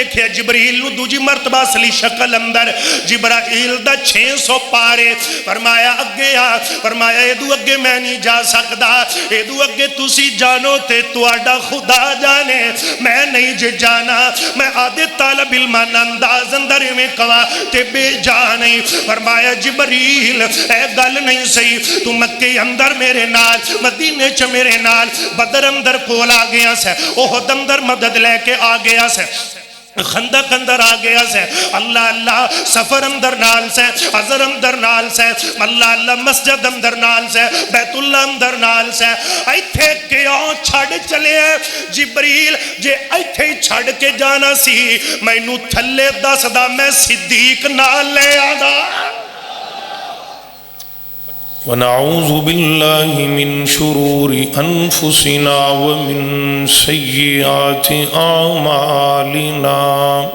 ویکھیا جبریل نو دوجی مرتبہ اصلی شکل اندر جبرائیل دا 600 پارے فرمایا اگے آ فرمایا ایدو اگے میں نہیں جا سکدا ایدو اگے تسی جانو تے تواڈا خدا جانے میں نہیں جے جانا میں آدھے طالب علمان انداز اندر میں کوا تے بے جانے فرمایا جبریل اے گل نہیں صحیح تو مکے اندر میرے نال مدینے چ میرے نال بدر اندر کول آ گیا سے احد اندر مدد لے کے آ گیا سے خندق اندر آ گیا سے اللہ اللہ سفر اندر نال سے عذر اندر نال سے اللہ اللہ مسجد اندر نال سے بیت اللہ اندر نال سے ایتھے کیوں چھڑ چلے جبریل جے ایتھے چھڑ کے جانا سی میں نو تھلے دس دا میں صدیق نال لے آنا ونعوذ بالله من شرور أنفسنا ومن سيئات أعمالنا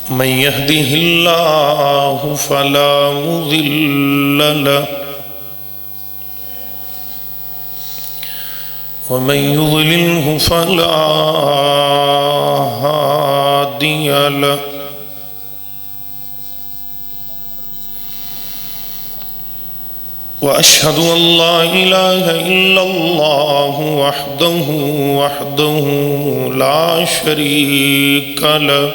من يهده الله فلا مضل له ومن يضلله فلا هادي له وأشهد أن لا إله إلا الله وحده لا شريك له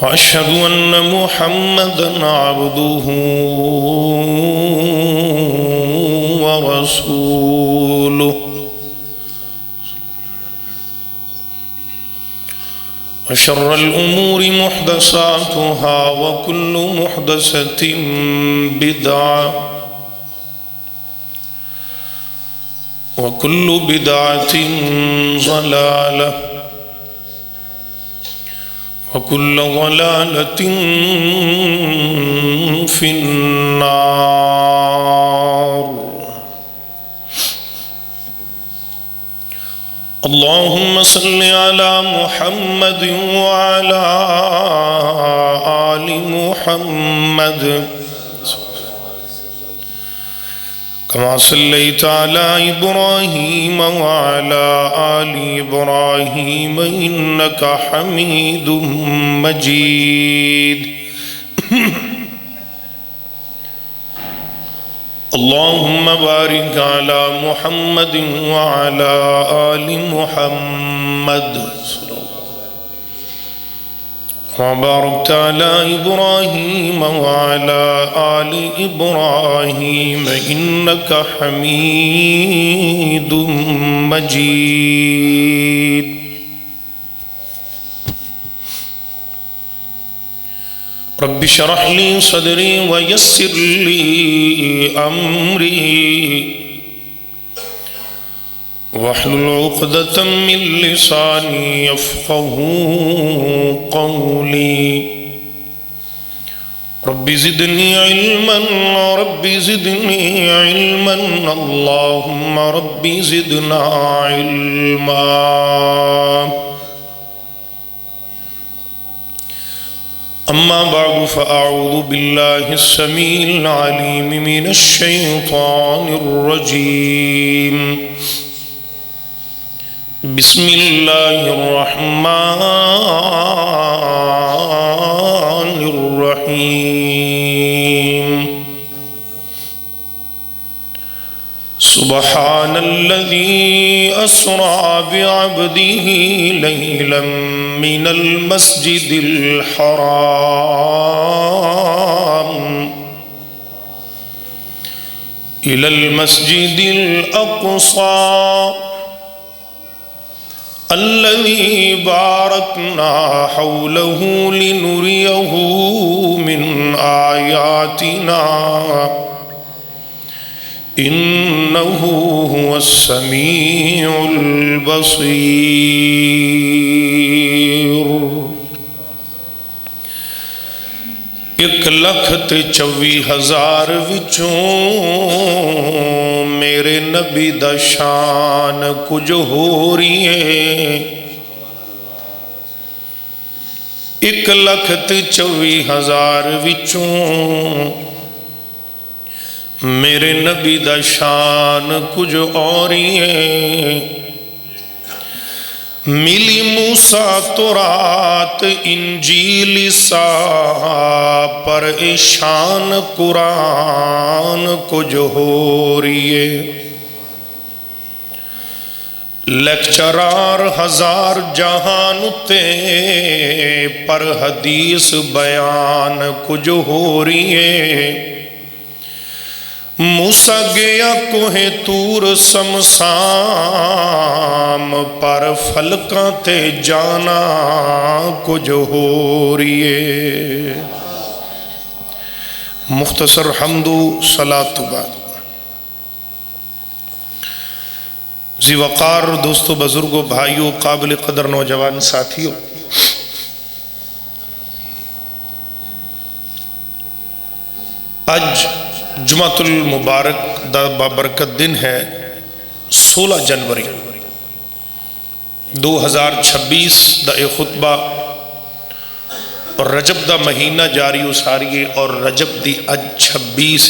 وأشهد أن محمدًا عبده ورسوله وشر الأمور محدثاتها وكل محدثة بدعة وكل بدعة ضلالة وكل ضلالة في النار اللهم صل على محمد وعلى آل محمد كما صليت على إبراهيم وعلى آل إبراهيم إنك حميد مجيد اللهم بارك على محمد وعلى آل محمد وباركت على إبراهيم وعلى آل إبراهيم إنك حميد مجيد رب اشرح لي صدري ويسر لي أمري واحلل عقدة من لساني يفقه قولي رب زدني علما رب زدني علما اللهم رب زدنا علما أما بعد فأعوذ بالله السميع العليم من الشيطان الرجيم بسم الله الرحمن الرحيم سبحان الذي أسرى بعبده ليلا من المسجد الحرام إلى المسجد الأقصى الذي باركنا حوله لنريه من آياتنا إنه هو السميع البصير 1,24,000 وچوں میرے نبی دا شان کچھ ہو رہی ہے 1,24,000 وچوں میرے نبی دا شان کچھ اور ہی ہے، ملی موسیٰ تورات انجیل سا، پر شان قرآن کچھ ہو رہی ہے۔ لیکچرار ہزار جہان تے، پر حدیث بیان کچھ ہو رہی ہے۔ موسیٰ گیا کوہ طور سمسام، پر فلکاں تے جانا کچھ ہو رہی ہے۔ مختصر حمد و صلاۃ بعد ذی وقار دوستو، بزرگوں، بھائیوں، قابل قدر نوجوان ساتھیوں، آج جمعۃ المبارک دا بابرکت دن ہے، 16 جنوری 2026 دا اے خطبہ، اور رجب دا مہینہ جاری اساریے، اور رجب دی اج 26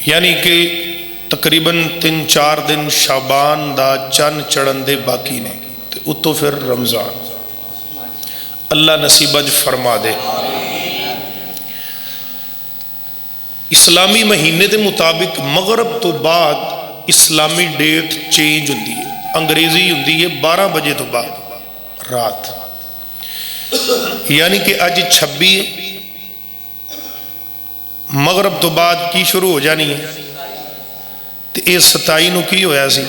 یعنی کہ تقریباً 3-4 دن شعبان دا چند چڑھن دے باقی نے، تو اتو پھر رمضان، اللہ نصیب اج فرما دے۔ اسلامی مہینے دے مطابق مغرب تو بعد اسلامی ڈیٹ چینج ہوندی ہے، انگریزی ہوندی ہے 12 بجے تو بعد رات، یعنی کہ اج 26 مغرب تو بعد کی شروع ہو جانی ہے، تو یہ 27 نو کی ہویا سی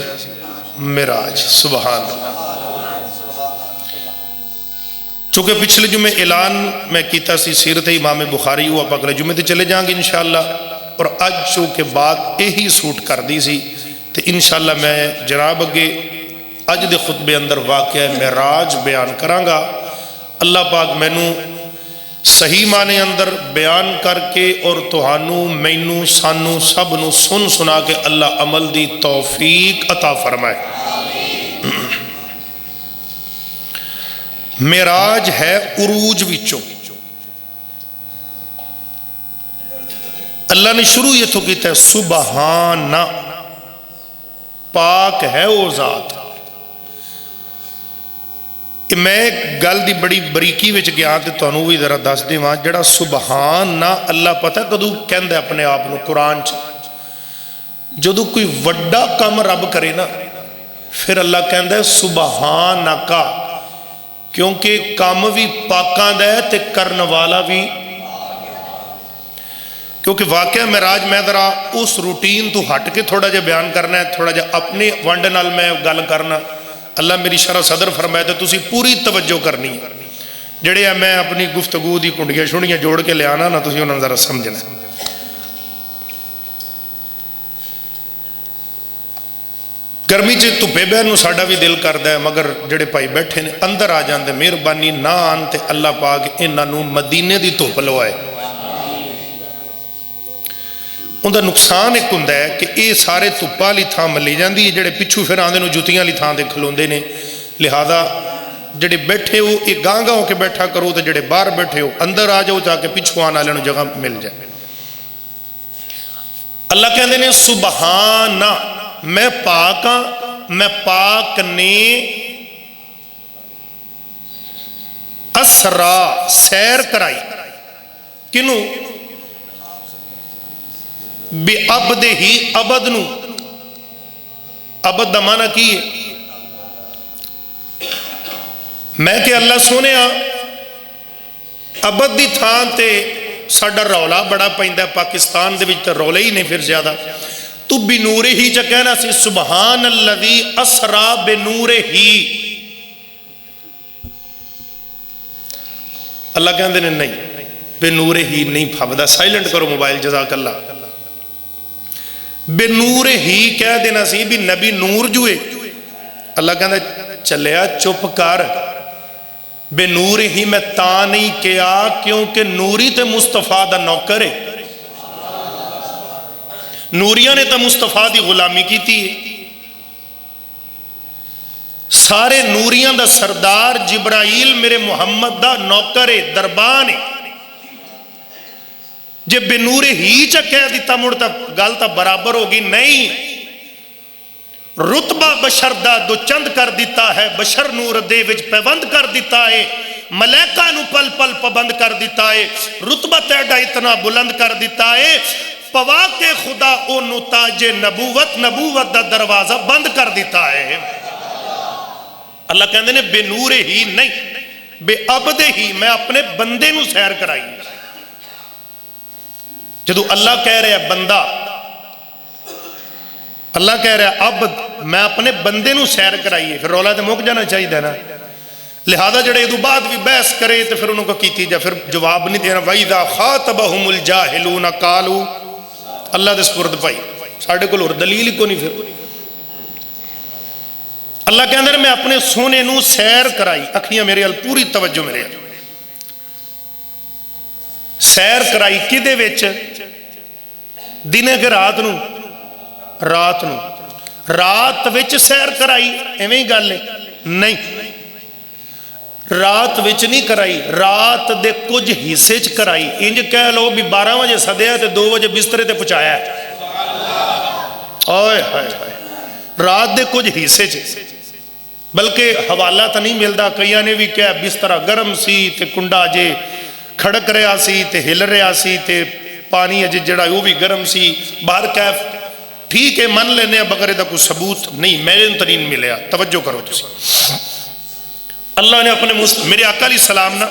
معراج، سبحان اللہ۔ چونکہ پچھلے جمعے اعلان میں کیتا سی سیرت امام بخاری، وہ آپ اگلے جمعے تے چلے جائیں گے انشاءاللہ، اور اج چونکہ بات یہی سوٹ کر دی سی، تو انشاءاللہ میں جناب اگے اج دے خطبے اندر واقعہ معراج بیان کرانگا۔ اللہ پاک مینوں صحیح معنی اندر بیان کر کے، اور تہانوں مینوں سانوں سب نو سن سنا کے اللہ عمل دی توفیق عطا فرمائے۔ معراج ہے عروج وچوں، اللہ نے شروع یہ تو کیتا ہے سبحان، پاک ہے وہ ذات۔ میں گل دی بڑی بریکی وچ گیا تے تانوں بھی ذرا دس دیواں، جڑا سبحان نہ اللہ پتہ کدوں کہندا اپنے آپ نو قرآن چ، جدوں کوئی وڈا کم رب کرے نا، پھر اللہ کہندا ہے سبحانکا، کیونکہ کام بھی پاکاں دا ہے تے کرن والا بھی۔ کیونکہ واقعہ معراج میں ذرا اس روٹین تو ہٹ کے تھوڑا جا بیان کرنا ہے، تھوڑا جا اپنے ونڈ نال میں گل کرنا، اللہ میری شرح صدر فرمائے تو تسی پوری توجہ کرنی ہے۔ جڑے ہیں میں اپنی گفتگو دی کنڈیاں شنڈیاں جوڑ کے لے آنا نا، تسی انہوں نے ذرا سمجھنا۔ گرمی چ دھوپے بہن نو ساڈا بھی دل کردا ہے، مگر جڑے بھائی بیٹھے نے اندر آ جاندے، مہربانی نہ آن تے اللہ پاک انہاں نو مدینے دی دھوپ لوائے۔ اندر نقصان ایک ہوندا ہے کہ اے سارے دھوپاں والی تھاں ملی جاندی ہے، جڑے پچھو پھر آندے نو جوتیاں والی تھاں تے کھلوندے نے، لہذا جڑے بیٹھے ہو اے گاں گاں ہو کے بیٹھا کرو، تے جڑے باہر بیٹھے ہو اندر آ جاؤ تاکہ پچھو آنے والے نو جگہ مل جائے۔ اللہ کہندے نے سبحان، میں پاک ہاں، میں پاک نے اسرا سیر کرائی، کنوں؟ بے عبد ہی، عبد نو، عبد دا معنی کی ہے؟ میں کہ اللہ سونے عبد دی تھان تے ساڈا رولا بڑا پیندا پاکستان دے وچ تے رولے ہی نہیں پھر زیادہ، تو بنور ہی چا کہنا سی سبحان الذی اسرا بنور ہی۔ اللہ کہندے نے نہیں، بنور ہی نہیں پھبدا، سائلنٹ کرو موبائل، جزاک اللہ۔ بنور ہی کہہ دینا سی بھی نبی نور جوئے، اللہ کہندے چلیا چپ کر، بنور ہی میں تا نہیں کیا کیونکہ نوری تے مصطفیٰ دا نوکر ہے، نوریاں نے تو مصطفیٰ دی غلامی کی تھی، سارے نوریاں دا سردار جبرائیل میرے محمد دا نوکر ہے، دربان ہے۔ ਜੇ ਬੇਨੂਰ ਹੀ ਚ ਕਹਿ ਦਿੱਤਾ ਮੁੜ ਤਾਂ ਗੱਲ ਤਾਂ ਬਰਾਬਰ ਹੋ ਗਈ। ਨਹੀਂ, ਰੁਤਬਾ ਬਸ਼ਰ ਦਾ ਦੋ ਚੰਦ ਕਰ ਦਿੱਤਾ ਹੈ, ਬਸ਼ਰ ਨੂਰ ਦੇ ਵਿੱਚ ਪੈਬੰਦ ਕਰ ਦਿੱਤਾ ਹੈ, ਮਲਾਇਕਾ ਨੂੰ ਪਲ ਪਲ ਪਾਬੰਦ ਕਰ ਦਿੱਤਾ ਹੈ, ਰੁਤਬਾ ਤੇਡਾ ਇਤਨਾ ਬੁਲੰਦ ਕਰ ਦਿੱਤਾ ਹੈ, ਪਵਾ ਕੇ ਖੁਦਾ ਉਹਨੂੰ ਤਾਜੇ ਨਬੂਵਤ ਦਾ ਦਰਵਾਜ਼ਾ ਬੰਦ ਕਰ ਦਿੱਤਾ ਹੈ। ਅੱਲਾ ਕਹਿੰਦੇ ਨੇ ਬੇਨੂਰ ਹੀ ਨਹੀਂ, ਬੇਅਬਦ ਹੀ ਮੈਂ ਆਪਣੇ ਬੰਦੇ ਨੂੰ ਸੈਰ ਕਰਾਈ। ਜਦੋਂ ਅੱਲਾ ਕਹਿ ਰਿਹਾ ਬੰਦਾ, ਅੱਲਾ ਕਹਿ ਰਿਹਾ ਅਬਦ, ਮੈਂ ਆਪਣੇ ਬੰਦੇ ਨੂੰ ਸੈਰ ਕਰਾਈਏ, ਫਿਰ ਰੌਲਾ ਤੇ ਮੁੱਕ ਜਾਣਾ ਚਾਹੀਦਾ ਨਾ। ਲਿਹਾਜ਼ਾ ਜਿਹੜੇ ਇਹ ਤੋਂ ਬਾਅਦ ਵੀ ਬਹਿਸ ਕਰੇ ਤੇ ਫਿਰ ਉਹਨੂੰ ਕੋ ਕੀਤੀ ਜਾ, ਫਿਰ ਜਵਾਬ ਨਹੀਂ ਦੇਣਾ। ਵਈਦਾ ਖਾਤਬਹੁਮੁਲ ਜਾਹਿਲੂਨ ਕਾਲੂ, ਅੱਲਾ ਦੇ ਸਪੁਰਦ ਭਾਈ, ਸਾਡੇ ਕੋਲ ਹੋਰ ਦਲੀਲ ਹੀ ਕੋਈ ਨਹੀਂ। ਫਿਰ ਅੱਲਾ ਕਹਿੰਦਾ ਮੈਂ ਆਪਣੇ ਸੋਹਣੇ ਨੂੰ ਸੈਰ ਕਰਾਈ। ਅੱਖੀਆਂ ਮੇਰੇ ਵੱਲ ਪੂਰੀ ਤਵੱਜੋ ਮੇਰੇ ਵੱਲ, ਸੈਰ ਕਰਾਈ ਕਿਹਦੇ ਵਿੱਚ? ਦਿਨੇ ਕਿ ਰਾਤ ਨੂੰ? ਰਾਤ ਨੂੰ। ਰਾਤ ਵਿੱਚ ਸੈਰ ਕਰਾਈ, ਐਵੇਂ ਹੀ ਗੱਲ ਹੈ? ਨਹੀਂ, ਰਾਤ ਵਿੱਚ ਨਹੀਂ ਕਰਾਈ, ਰਾਤ ਦੇ ਕੁਝ ਹਿੱਸੇ ਚ ਕਰਾਈ। ਇੰਜ ਕਹਿ ਲਓ ਵੀ 12 ਵਜੇ ਸਦਿਆ ਤੇ 2 ਵਜੇ ਬਿਸਤਰੇ ਤੇ ਪਹੁੰਚਾਇਆ। ਓਏ ਹਾਏ ਹਾਏ, ਰਾਤ ਦੇ ਕੁਝ ਹਿੱਸੇ ਚ। ਬਲਕਿ ਹਵਾਲਾ ਤਾਂ ਨਹੀਂ ਮਿਲਦਾ, ਕਈਆਂ ਨੇ ਵੀ ਕਿਹਾ ਬਿਸਤਰਾ ਗਰਮ ਸੀ ਤੇ ਕੁੰਡਾ ਜੇ ਖੜਕ ਰਿਹਾ ਸੀ ਤੇ ਹਿਲ ਰਿਹਾ ਸੀ ਤੇ ਪਾਣੀ ਅਜੇ ਜਿਹੜਾ ਉਹ ਵੀ ਗਰਮ ਸੀ। ਬਾਹਰ ਕੈਫ ਠੀਕ ਹੈ, ਮੰਨ ਲੈਂਦੇ ਆ, ਮਗਰ ਇਹਦਾ ਕੋਈ ਸਬੂਤ ਨਹੀਂ, ਮੇਰੇ ਨੂੰ ਤਾਂ ਨਹੀਂ ਮਿਲਿਆ। ਤਵੱਜੋ ਕਰੋ ਤੁਸੀਂ, ਅੱਲਾ ਨੇ ਆਪਣੇ ਮੇਰੇ ਆਕਾ ਅਲੈਹਿ ਸਲਾਮ ਨਾ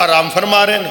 ਆਰਾਮ ਫਰਮਾ ਰਹੇ ਨੇ।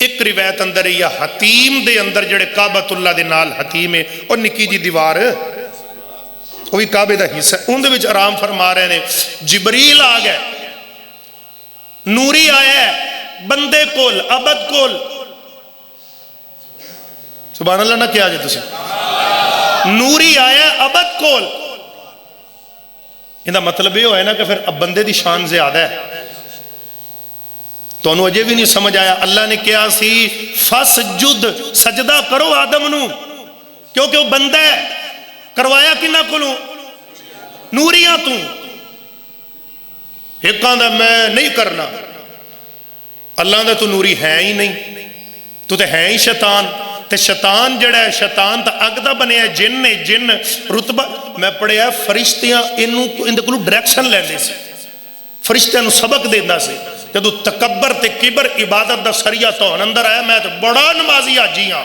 ਇੱਕ ਰਿਵਾਇਤ ਅੰਦਰ ਇਹ ਹਤੀਮ ਦੇ ਅੰਦਰ ਜਿਹੜੇ ਕਾਬਤੁੱਲਾ ਦੇ ਨਾਲ ਹਤੀਮ ਹੈ, ਉਹ ਨਿੱਕੀ ਜੀ ਦੀਵਾਰ, ਉਹ ਵੀ ਕਾਬੇ ਦਾ ਹਿੱਸਾ, ਉਹਦੇ ਵਿੱਚ ਆਰਾਮ ਫਰਮਾ ਰਹੇ ਨੇ। ਜਿਬਰੀਲ ਆ ਗਏ, ਨੂਰੀ ਆਇਆ ਬੰਦੇ ਕੋਲ, ਅਬਦ ਕੋਲ। ਸੁਭਾਨ ਅੱਲਾਹ ਨਾ ਕਿਹਾ ਜੇ ਤੁਸੀਂ, ਨੂਰੀ ਆਇਆ ਅਬਦ ਕੋਲ। ਇਹਦਾ ਮਤਲਬ ਇਹ ਹੋਇਆ ਨਾ ਕਿ ਫਿਰ ਬੰਦੇ ਦੀ ਸ਼ਾਨ ਜ਼ਿਆਦਾ ਹੈ। ਤੁਹਾਨੂੰ ਅਜੇ ਵੀ ਨਹੀਂ ਸਮਝ ਆਇਆ? ਅੱਲਾ ਨੇ ਕਿਹਾ ਸੀ ਫਸਜੁਦ, ਸਜਦਾ ਕਰੋ ਆਦਮ ਨੂੰ, ਕਿਉਂਕਿ ਉਹ ਬੰਦਾ ਹੈ। ਕਰਵਾਇਆ ਕਿਹਨਾਂ ਕੋਲੋਂ? ਨੂਰੀਆਂ ਤੂੰ। ਇੱਕ ਆਂਦਾ ਮੈਂ ਨਹੀਂ ਕਰਨਾ, ਅੱਲਾ ਦਾ ਤੂੰ ਨੂਰੀ ਹੈ ਹੀ ਨਹੀਂ, ਤੂੰ ਤਾਂ ਹੈ ਹੀ ਸ਼ੈਤਾਨ। ਤੇ ਸ਼ੈਤਾਨ ਜਿਹੜਾ ਹੈ, ਸ਼ੈਤਾਨ ਤਾਂ ਅੱਗ ਦਾ ਬਣਿਆ, ਜਿੰਨ ਨੇ, ਜਿੰਨ ਰੁਤਬਾ। ਮੈਂ ਪੜਿਆ ਫਰਿਸ਼ਤਿਆਂ ਇਹਨੂੰ ਇਹਦੇ ਕੋਲੋਂ ਡਾਇਰੈਕਸ਼ਨ ਲੈਂਦੇ ਸੀ, ਫਰਿਸ਼ਤਿਆਂ ਨੂੰ ਸਬਕ ਦਿੰਦਾ ਸੀ। ਜਦੋਂ ਤਕੱਬਰ ਤੇ ਕਿਬਰ ਇਬਾਦਤ ਦਾ ਸਰੀਆ ਧੌਣ ਅੰਦਰ ਆਇਆ, ਮੈਂ ਤਾਂ ਬੜਾ ਨਮਾਜ਼ੀ ਹਾਜੀ ਹਾਂ,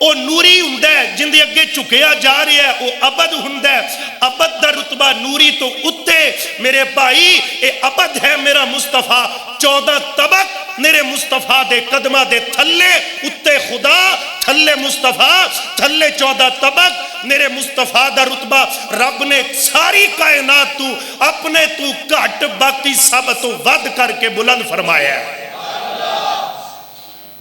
ਉਹ ਨੂਰੀ ਹੁੰਦਾ ਹੈ। ਜਿੰਦੇ ਅੱਗੇ ਝੁਕਿਆ ਜਾ ਰਿਹਾ ਹੈ ਉਹ ਅਬਦ ਹੁੰਦਾ ਹੈ। ਅਬਦ ਦਾ ਰੁਤਬਾ ਨੂਰੀ ਤੋਂ ਉੱਤੇ। ਮੇਰੇ ਭਾਈ, ਇਹ ਅਬਦ ਹੈ ਮੇਰਾ ਮੁਸਤਫਾ। 14 ਤਬਕ ਮੇਰੇ ਮੁਸਤਫਾ ਦੇ ਕਦਮਾਂ ਦੇ ਥੱਲੇ, ਉੱਤੇ ਖੁਦਾ, ਥੱਲੇ ਮੁਸਤਫਾ, ਥੱਲੇ 14 ਤਬਕ। ਮੇਰੇ ਮੁਸਤਫਾ ਦਾ ਰੁਤਬਾ ਰੱਬ ਨੇ ਸਾਰੀ ਕਾਇਨਾਤ ਤੋਂ ਆਪਣੇ ਤੋਂ ਘੱਟ, ਬਾਕੀ ਸਭ ਤੋਂ ਵੱਧ ਕਰਕੇ ਬੁਲੰਦ ਫਰਮਾਇਆ ਹੈ।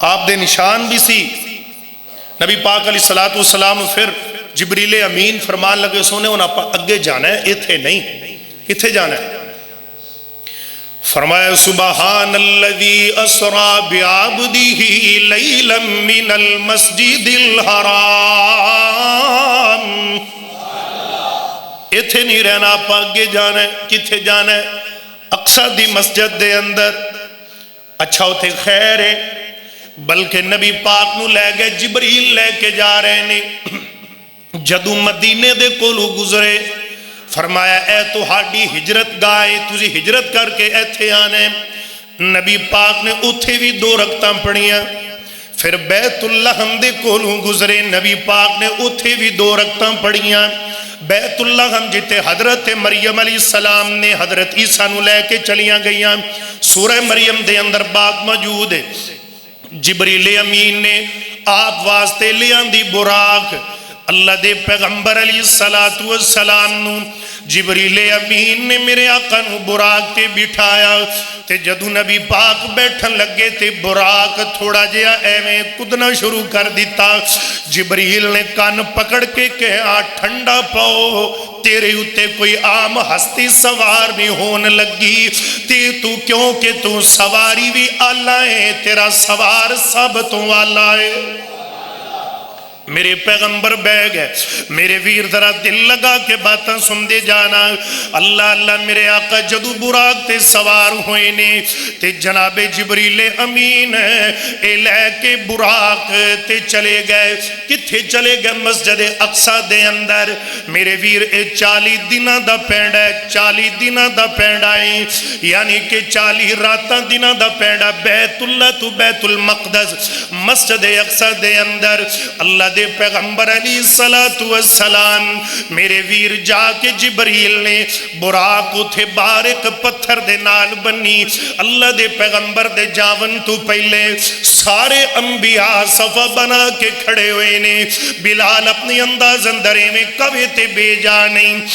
آپ دے نشان بھی سی. نبی پاک علیہ الصلوۃ والسلام پھر جبریل امین فرمان لگے سونے ہن آپ اگے جانا ہے، ایتھے نہیں. کتھے جانا ہے؟ فرمایا سبحان الذی اسرا بعبدہ لیلا من المسجد الحرام. ایتھے نہیں رہنا، آپ اگے جانا ہے. کتھے جانا ہے؟ اقصی دی مسجد دے اندر. اچھا اتھے خیر ہے، بلکہ نبی پاک نو لے گئے، جبریل لے کے جا رہے نے. جدو مدینے دے کولو گزرے فرمایا اے تہاڈی ہجرت گاہ، تسی ہجرت کر کے ایتھے آنے. نبی پاک نے اتھے بھی 2 رکعتاں پڑھیاں. پھر بیت اللحم دے کولوں گزرے، نبی پاک نے اتھے بھی 2 رکعتاں پڑھیاں. بیت اللحم جتے حضرت مریم علیہ السلام نے حضرت عیسیٰ نو لے کے چلیاں گئیاں. سورہ مریم دے اندر بات موجود ہے. جبریل امین نے آپ واسطے لیاں دی براق. اللہ دے پیغمبر علیہ السلام نو جبریل امین نے میرے آقا نو براق تے بٹھایا. تے جدو نبی پاک بیٹھن لگے تے براق تھوڑا جہا ایویں کدنا شروع کر دیتا. جبریل نے کان پکڑ کے کہا ٹھنڈا پاؤ، تیرے اتے کوئی عام ہستی سوار نہیں ہون لگی. تو کیونکہ تو سواری بھی آلہ ہے، تیرا سوار سب تو آلہ ہے. میرے پیغمبر بہ گئے. میرے ویر ذرا دل لگا کے باتاں سن دے جانا. اللہ اللہ میرے آقا جدو براق تے سوار ہوئے نے تے جناب جبریل امین اے لے کے براق تے چلے گئے. کتھے چلے گئے؟ مسجد اقصی دے اندر. میرے ویر اے 40 دنوں دا پینڈا ہے. 40 دنوں دا پینڈا ہے، یعنی کہ 40 راتاں دنوں دا پینڈا. بیت اللہ تو بیت المقدس مسجد اقصی دے اندر. اللہ دے پیغمبر علیہ السلام میرے ویر جا کے جبریل نے براق اتھے بارک پتھر دے نال بنی. اللہ دے پیغمبر دے جاون تو پہلے سارے انبیاء صفہ بنا کے کھڑے ہوئے نے. بلال اپنی انداز اندرے میں کبھی تے بے جا نہیں.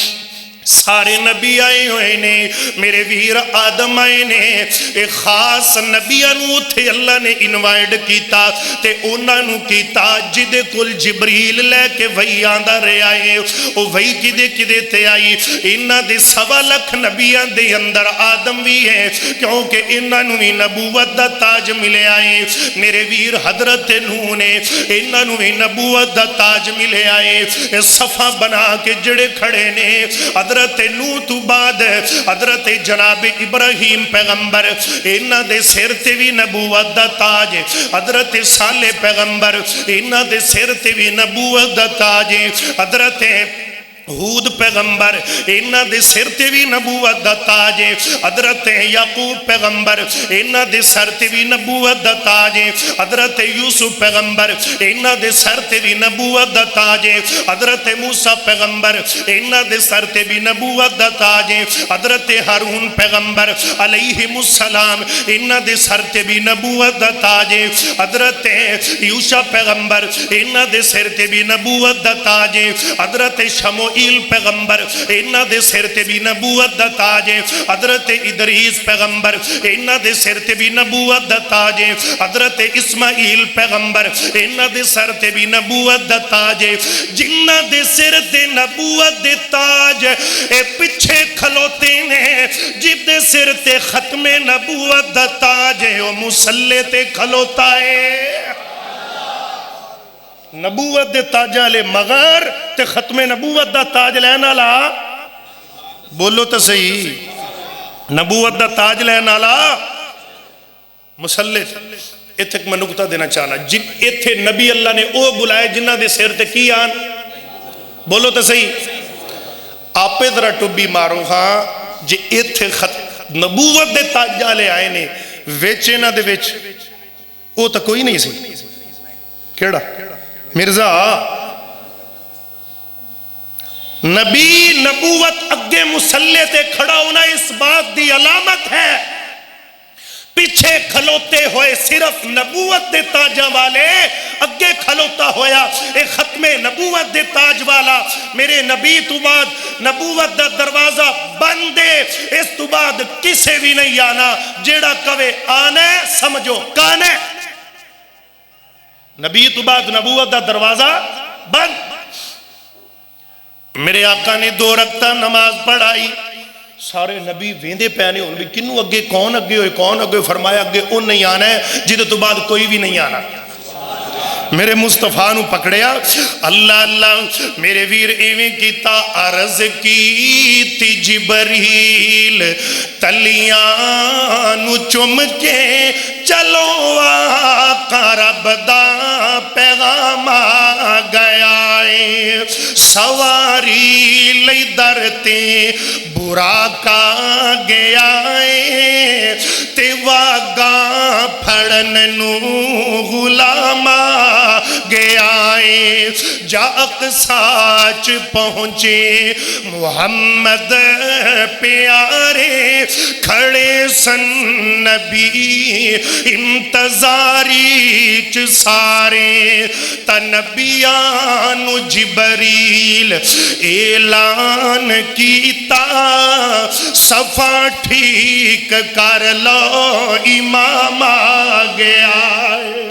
سارے نبی آئے ہوئے نے. میرے ویر آدم آئے نے. ایک خاص نبیاں نو تھے اللہ نے انوائٹ کیتا تے اونا نو کیتا جدے کل جبریل لے کے وہی آندہ رہے آئے. او وہی کدے تے آئی. انہ دے 1.25 لاکھ نبیاں دے اندر آدم بھی ہے، کیونکہ انہ نو بھی نبوت دا تاج ملے آئے. میرے ویر حضرت نوح نے انہ نو بھی نبوت دا تاج ملے آئے. صفحہ بنا کے جڑے کھڑے نے حضرت نوح تو بعد حضرت جناب ابراہیم پیغمبر انہ دے سر تے بھی نبوت دا تاج. حضرت صالح پیغمبر انہ دے سر تے بھی نبوت دا تاج. حضرت ہود پیغمبر انہ دے سر تے بھی نبوت دا تاج. حضرت یعقوب پیغمبر انہ دے سر تے بھی نبوت دا تاج. حضرت یوسف پیغمبر انہ دے سر تے بھی نبوت دا تاج. حضرت موسیٰ پیغمبر انہ دے سر تے بھی نبوت دا تاج. حضرت ہارون پیغمبر علیہ السلام انہ دے سر تے بھی نبوت دا تاج. حضرت یوشع پیغمبر انہ دے سر تے بھی نبوت دا تاج. حضرت شمو پیغمبر انہ دے سر تے بھی نبوت دا تاج. حضرت ادریس پیغمبر انہ دے سر تے بھی نبوت دا تاج. حضرت اسماعیل پیغمبر انہ دے سر تے بھی نبوت دا تاج. جنہ دے سر تے نبوت دے تاج اے پچھے کھلوتے نے. جب دے سر تے ختم نبوت دا تاج ہے وہ مسلح تے کھلوتا ہے. نبوت دے تاجہ لے مغار تے ختم نبوت دا تاج لینا لا. بولو تو صحیح. نبوت دا تاج لینا لا مسلح. ایتھے میں نکتہ دینا چاہنا. ایتھے نبی اللہ نے او بلائے جنہ دے سیر تے کی آن. بولو تو صحیح. آپے ذرا ٹوبی مارو ہاں جی ایتھے نبوت دے تاجہ لے آئے نے ویچے نہ دے ویچ او تا کوئی نہیں سی. کیڑا مرزا نبی نبوت اگے مسلح تے کھڑا ہونا اس بات دی علامت ہے. پیچھے کھلوتے ہوئے صرف نبوت دے تاجہ والے اگے کھلوتا ہویا ایک ختم نبوت دے تاج والا. میرے نبی تو بعد نبوت دا دروازہ بندے. اس تو بعد کسے بھی نہیں آنا. جیڑا کوے آنے سمجھو کانے. نبی تو بعد نبوت دا دروازہ بند. میرے آقا نے 2 رکعت نماز پڑھائی. سارے نبی ویندے پے نے ہن بھی کنوں اگے کون اگے ہوئے کون اگے. فرمایا اگے او نہیں آنا ہے جدے تو بعد کوئی بھی نہیں آنا. میرے مصطفیٰ نو پکڑیا. اللہ اللہ میرے ویر ایویں کیتا. عرض کیتی جبریل تلیاں نو چم کے چلو آقا رب دا پیغام آ گیا ہے. سواری لئی در تے برا کا گیا ہے تے واگا پھڑن نو غلام گیا ہے. جا اقصاچ پہنچے محمد پیارے کھڑے سن نبی انتظاری چ سارے. تا نبیان جبریل اعلان کیتا صفا ٹھیک کر لو امام آ گیا ہے.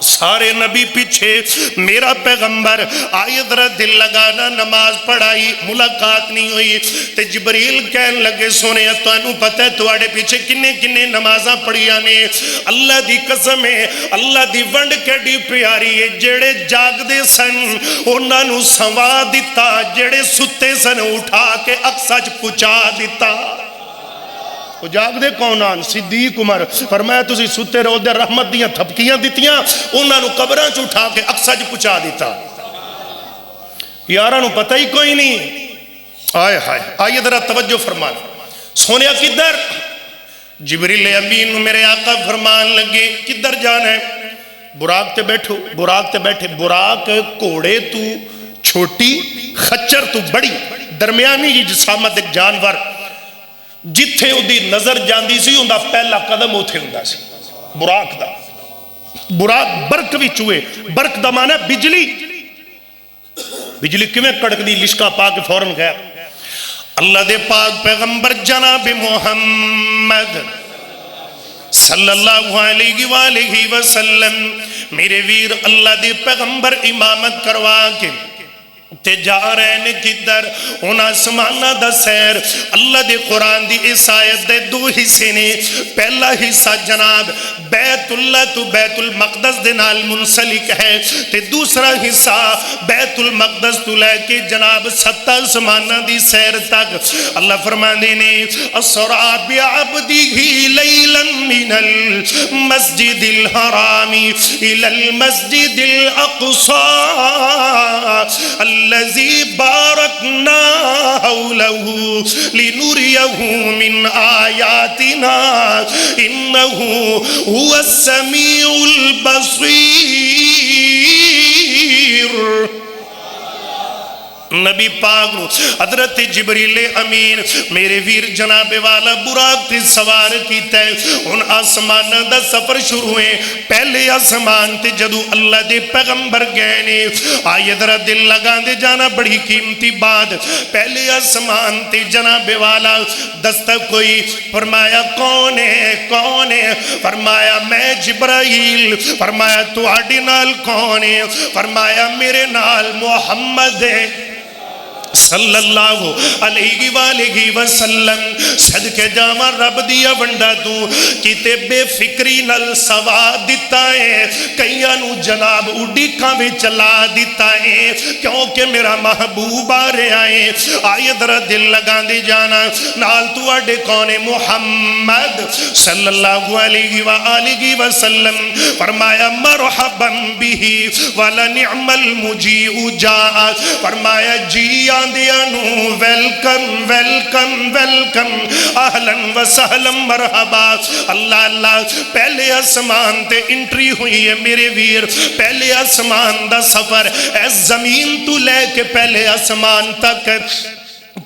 سارے نبی پیچھے. میرا پیغمبر آئے ذرا دل لگانا. نماز پڑھائی ملاقات نہیں ہوئی تے جبریل کہن لگے سونے تانوں پتہ ہے تواڈے پیچھے کنے کنے نمازاں پڑھیاں نے. اللہ دی قسم ہے اللہ دی ونڈ کیڈی پیاری ہے. جڑے جاگدے سن انہاں نوں سوا دتا جڑے ستے سن اٹھا کے اقصا چ پہنچا دتا. وہ جاگ دے کون آن صدیق عمر. فرمایا تسی ستے رہو دے رحمت دیاں تھپکیاں دیتیاں انہاں نو قبراں چ اٹھا کے اقصا چ پہنچا دیتا. یاراں نو پتہ ہی کوئی نہیں. آئے ہائے آئیے ذرا توجہ فرمانا. سونیا کدھر؟ جبریل امین میرے آقا فرمان لگے کدھر جانا ہے؟ براق تے بیٹھو. براق تے بیٹھے. براق گھوڑے تو چھوٹی خچر تو بڑی درمیانی جی جسامت ایک جانور جتھے او دی نظر جاندی سی اوندا پہلا قدم اوتھے ہوندا سی. براق دا براق برق بھی چوئے. برق دا معنی ہے بجلی. بجلی کیویں کڑک دی لشکا پا کے فوراً غائب. اللہ دے پاک پیغمبر جناب محمد صلی اللہ علیہ وآلہ وسلم میرے ویر اللہ دے پیغمبر امامت کروا کے تے جا رہے نے کدھر؟ ان آسمانہ دا سیر. اللہ دے قرآن دی اس آیت دے 2 حصے نے. پہلا حصہ جناب بیت اللہ تو بیت المقدس دے نال منسلک ہے تے دوسرا حصہ بیت المقدس تو لے کے جناب 7 آسمانہ دی سیر تک. اللہ فرماندے نے اسرا بعبدہ لیلا من المسجد الحرام الى المسجد الاقصى الذي باركنا حوله لنريه من آياتنا إنه هو السميع البصير. نبی پاک حضرت جبریل امین میرے ویر جناب والا براق تے سوار کیتا ہے. ان آسمان دا سفر شروع ہوئے. پہلے آسمان تے جدو اللہ دے پیغمبر گئے نے آئیے ذرا دل لگا دے جانا بڑی قیمتی بات. پہلے آسمان تے جناب والا دستک کوئی. فرمایا کون ہے کون ہے؟ فرمایا میں جبرائیل. فرمایا تو آڈی نال کون ہے؟ فرمایا میرے نال محمد ہے صلی اللہ علیہ وآلہ وسلم. صدقے جاواں رب دیا ونڈا تو کیتے بے فکری نل سوا دیتا ہے. کئیاں نو جناب اڈیکاں میں چلا دیتا ہے کیونکہ میرا محبوب آ رہا ہے. آئیے ذرا دل لگا دے جانا. نال تو اڈے کون محمد صلی اللہ علیہ وآلہ وسلم. فرمایا مرحبا بہ ولنعم المجیء جاء. فرمایا جی دیانو ویلکم ویلکم ویلکم اہلاً و سہلاً مرحبا. اللہ اللہ پہلے آسمان تے انٹری ہوئی ہے میرے ویر. پہلے آسمان دا سفر اے زمین تو لے کے پہلے آسمان تک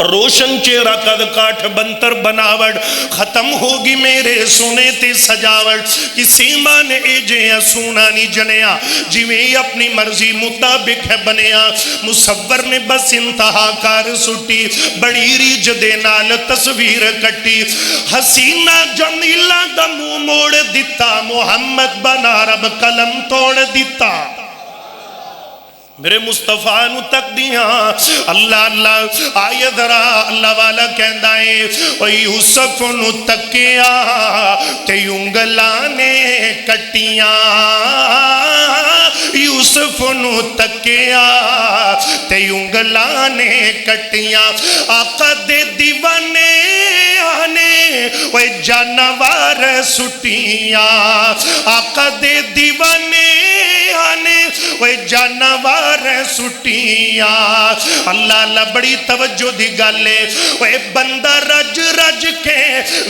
روشن چہرہ قد کاٹھ بنتر بناوٹ ختم ہوگی میرے سونے تے سجاوٹ کسی ماں نے اے جے سونا نہیں جنیا جویں اپنی مرضی مطابق ہے بنیا مصور نے بس انتہا کار سٹی بڑی ریج دے نال تصویر کٹی حسینہ جمیلہ دا منہ موڑ دیتا محمد بنا رب قلم توڑ دیتا میرے مصطفیٰ نو تک دیاں اللہ اللہ آئے ذرا اللہ والا کہندہ ہے او یوسف نو تکیا تے انگلانے کٹیاں یوسف نو تکیا تے انگلانے کٹیاں آقا دے دیوانے آنے وہ جانوار سٹیاں آقا دے دیوانے آنے وہ جانوار سٹیاں اللہ اللہ بڑی توجہ دی گالے وہ بندہ رج رج کے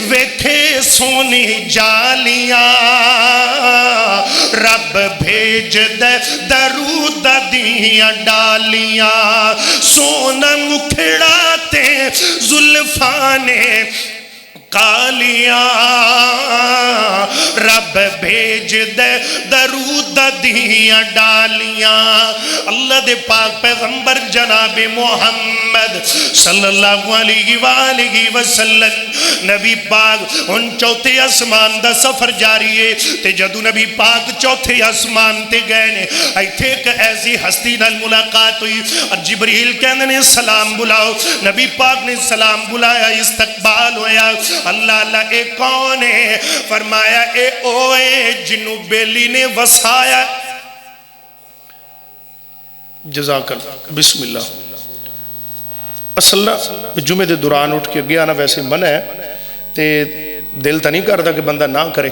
ویکھے سونی جالیاں رب بھیج دے درود دیاں ڈالیاں سونا مکھڑاتے زلفانے کالیاں رب بھیج دے درود دیاں ڈالیاں اللہ دے پاک پیغمبر جناب محمد صلی اللہ علیہ وآلہ وسلم نبی پاک ان چوتھے اسمان دا سفر جاری ہے تے جدو نبی پاک چوتھے اسمان تے گئے نے ایتھے ایک ایسی ہستی نال ملاقات ہوئی جبریل کہنے نے سلام بلاؤ نبی پاک نے سلام بلایا استقبال ہویا اللہ اللہ اے کون ہے فرمایا اے اوے جنو بیلی نے وسایا جزاک اللہ بسم اللہ اصل جمعے دے دوران اٹھ کے گیا نا ویسے من ہے تے دل تا نہیں کرتا کہ بندہ نہ کرے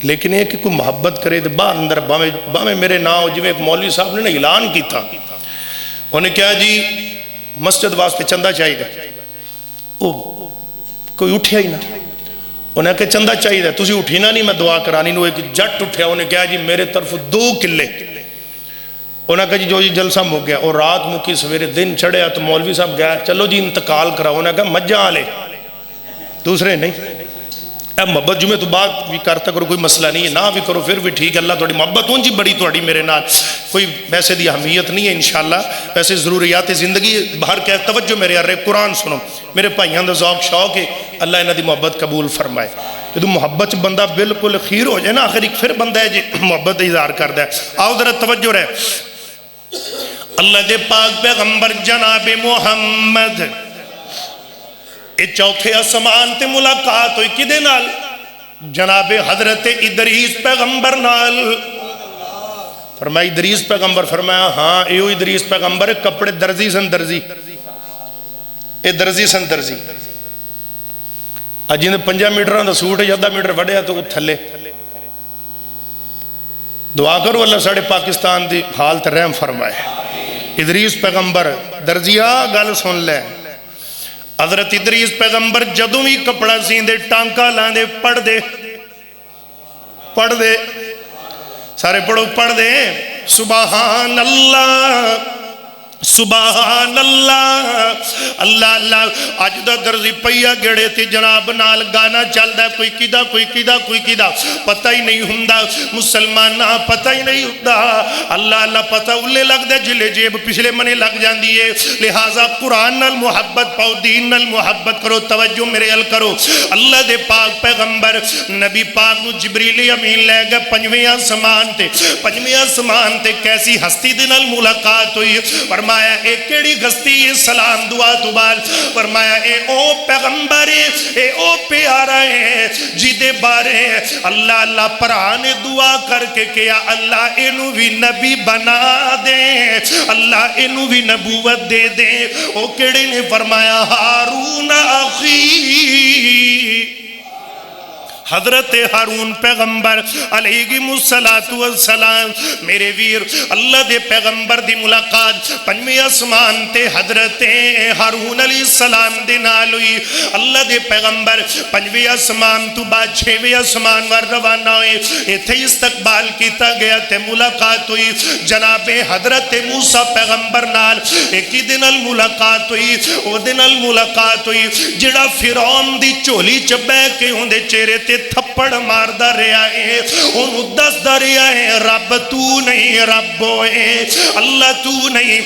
لیکن یہ کہ کوئی محبت کرے تو باہر اندر باہمیں میرے نا ہو جو ایک مولوی صاحب نے اعلان کی تھا انہیں کیا جی مسجد واسطے چندہ چاہیے گا کوئی اٹھیا ہی نہ انہیں کہ چندہ چاہیے گا تُسی اٹھی نہ نہیں میں دعا کرانی نو ایک جٹ اٹھیا انہیں کیا جی میرے طرف 2 کلے انہیں کہا جی جو جلسہ ہو گیا اور رات مکی سویرے دن چڑھیا تو مولوی صاحب گیا چلو جی انتقال کرا انہیں کہا مجھا آلے دوسرے نہیں اے محبت جمعے تو بات بھی کرتا کرو کوئی مسئلہ نہیں ہے نہ بھی کرو پھر بھی ٹھیک ہے اللہ توڑی محبت ہوں جی بڑی توڑی میرے نال کوئی ویسے دی اہمیت نہیں ہے انشاءاللہ ویسے ضروریات زندگی باہر کیا توجہ میرے یار قرآن سنو میرے بھائیاں دا ذوق شوق ہے اللہ انہاں دی محبت قبول فرمائے یہ تو محبت بندہ بالکل خیر ہو جائے نا آخر ایک پھر بندہ ہے جی محبت اظہار کردہ ہے آؤ ذرا توجہ رہے اللہ دے پاک پیغمبر جناب محمد اے چوتھے اسمان تے ملاقات ہوئی کدے نال جناب حضرت ادریس پیغمبر نال فرمائی ادریس پیغمبر فرمایا ہاں ایو ادریس پیغمبر کپڑے درزی سن درزی اے درزی سن درزی اجین 5 میٹران دا سوٹ ہے 10 میٹر وڑیا تو تھلے دعا کرو اللہ ساڑھے پاکستان دی حالت رحم فرمائے ادریس پیغمبر درزیہ گل سن لے حضرت ادریس پیغمبر جدوں بھی کپڑا سیندے ٹانکا لاندے پڑھ دے سارے پڑھو پڑھ دے سبحان اللہ سبحان اللہ اللہ اللہ اج دا درزی پیا گڑے تے جناب نال گانا چل دا کوئی کیدا پتہ ہی نہیں ہوندا مسلمان نہ پتہ ہی نہیں ہوندا اللہ اللہ پتہ اولے لگ دے جلے جیب پچھلے منے لگ جاندی ہے لہذا قرآن نال محبت پاؤ دین نال محبت کرو توجہ میرے ال کرو اللہ دے پاک پیغمبر نبی پاک نو جبریل امین لے گئے 5ویں آسمان تے کیسی ہستی دے نال ملاقات ہوئی فرمایا اے کیڑی ہستی ہے سلام دعا تو بعد فرمایا اے او پیغمبر اے او پیارا ہے جی دے بارے اللہ اللہ پرانے دعا کر کے کیا اللہ انہوں بھی نبی بنا دے اللہ انہوں بھی نبوت دے دے او کیڑے نے فرمایا ہارون اخی حضرت ہارون پیغمبر علیہ السلام میرے ویر اللہ دے پیغمبر دی ملاقات پنجویں آسمان تے حضرت ہارون علیہ السلام دے نال ہوئی اللہ دے پیغمبر پنجویں آسمان تو بعد چھویں آسمان ور روانہ ہوئے ایتھے استقبال کیتا گیا تے ملاقات ہوئی جناب حضرت موسیٰ پیغمبر نال ایک ہی دن ملاقات ہوئی او دن ملاقات ہوئی جڑا فرعون دی چولی چبے کے ہوندے چہرے تے تھپڑ ماردہ رہا ہے انہوں دسدہ رہا ہے رب تو نہیں رب ہوئے اللہ تو نہیں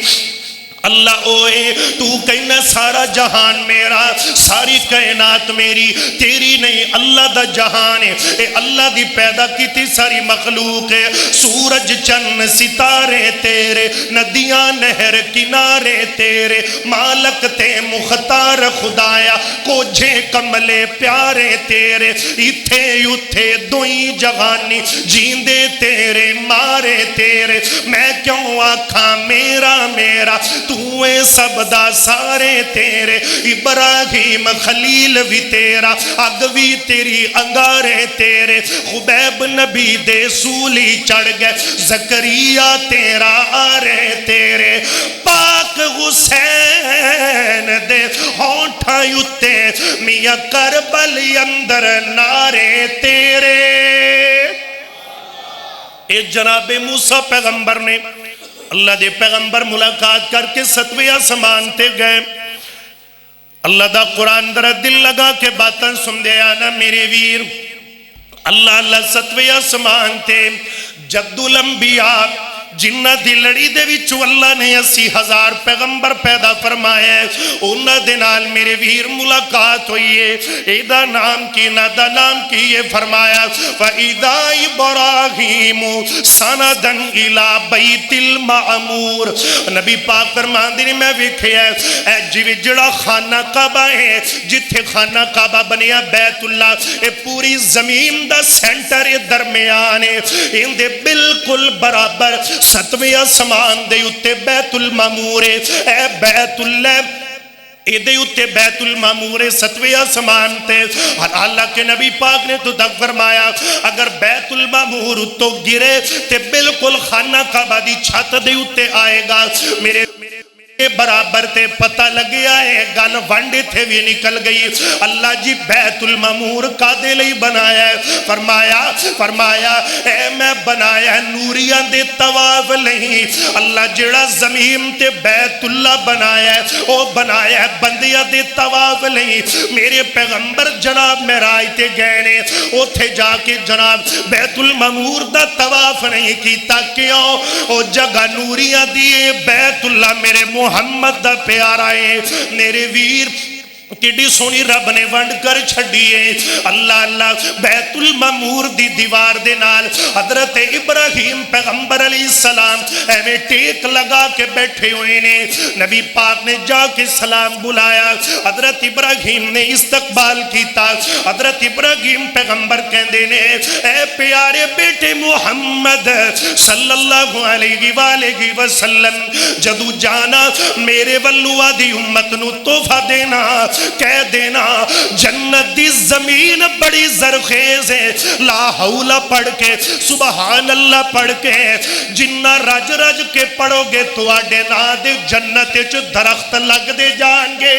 اللہ اوئے تو کہنا سارا جہان میرا ساری کائنات میری تیری نہیں اللہ دا جہان ہے اے اللہ دی پیدا کیتی ساری مخلوق ہے سورج چند ستارے تیرے ندیاں نہر کنارے تیرے مالک تے مختار خدایا کوجھے کملے پیارے تیرے اتھے اتھے دوئی جہانی جیندے تیرے مارے تیرے میں کیوں آکھاں میرا میرا توے سب دا سارے تیرے ابراہیم خلیل بھی تیرا اگ بھی تیری انگارے تیرے خبیب نبی دے سولی چڑھ گئے زکریہ تیرا آرے تیرے پاک حسین دے ہونٹھا یوتے میاں کربل اندر نارے تیرے اے جناب موسیٰ پیغمبر نے اللہ دے پیغمبر ملاقات کر کے ستویں آسمان تے گئے اللہ دا قرآن در دل لگا کے باتاں سن دے آنا میرے ویر اللہ ستویں آسمان تے جد الانبیاء جنہ دی لڑی دے وچو اللہ نے 80,000 پیغمبر پیدا فرمایا ہے انہ دنال میرے ویر ملاقات ہوئی ہے ایدہ نام کی نادہ نام کی یہ فرمایا فَإِذَا إِبْرَاهِيمُ سَنَدًا إِلَى بَيْتِ الْمَعْمُورِ نبی پاک فرمان دینے میں ویکھے ہے اے جیوی جڑا خانہ کعبہ ہے جتھے خانہ کعبہ بنیا بیت اللہ اے پوری زمین دا سینٹر درمیان ہے ان دے بالکل برابر ستویں آسمان دے اتے بیت المعمور اے بیت اللہ ایدے اتے بیت المعمور ستویں آسمان تے اللہ کے نبی پاک نے تو تک فرمایا اگر بیت المعمور تو گرے تے بالکل خانہ کعبہ دی چھت دے اتے آئے گا میرے برابر تے پتہ لگیا ہے گل ونڈے تھے بھی نکل گئی اللہ جی بیت المعمور کا دے لئی بنایا ہے فرمایا اے میں بنایا ہے نوریاں دے طواف نہیں اللہ جڑا زمین تے بیت اللہ بنایا ہے او بنایا ہے بندیاں دے طواف نہیں میرے پیغمبر جناب معراج تے گئے نے او تھے جا کے جناب بیت المعمور دا طواف نہیں کیتا کیوں او جگہ نوریاں دیئے بیت اللہ میرے محمد دا پیارا ہے میرے ویر کیڑی سونی رب نے ونڈ کر چھڑیے اللہ بیت المعمور دی دیوار دے نال حضرت ابراہیم پیغمبر علیہ السلام ایویں ٹیک لگا کے بیٹھے ہوئے نے نبی پاک نے جا کے سلام بلایا حضرت ابراہیم نے استقبال کیتا حضرت ابراہیم پیغمبر کہندے نے اے پیارے بیٹے محمد صلی اللہ علیہ وآلہ وسلم جدو جانا میرے ولوہ دی امت نو تحفہ دینا کہہ دینا جنت دی زمین بڑی زرخیز ہے لا حول پڑھ کے سبحان اللہ پڑھ کے جنہ رج رج کے پڑھو گے تو آڈے نا دے جنت چو درخت لگ دے جان گے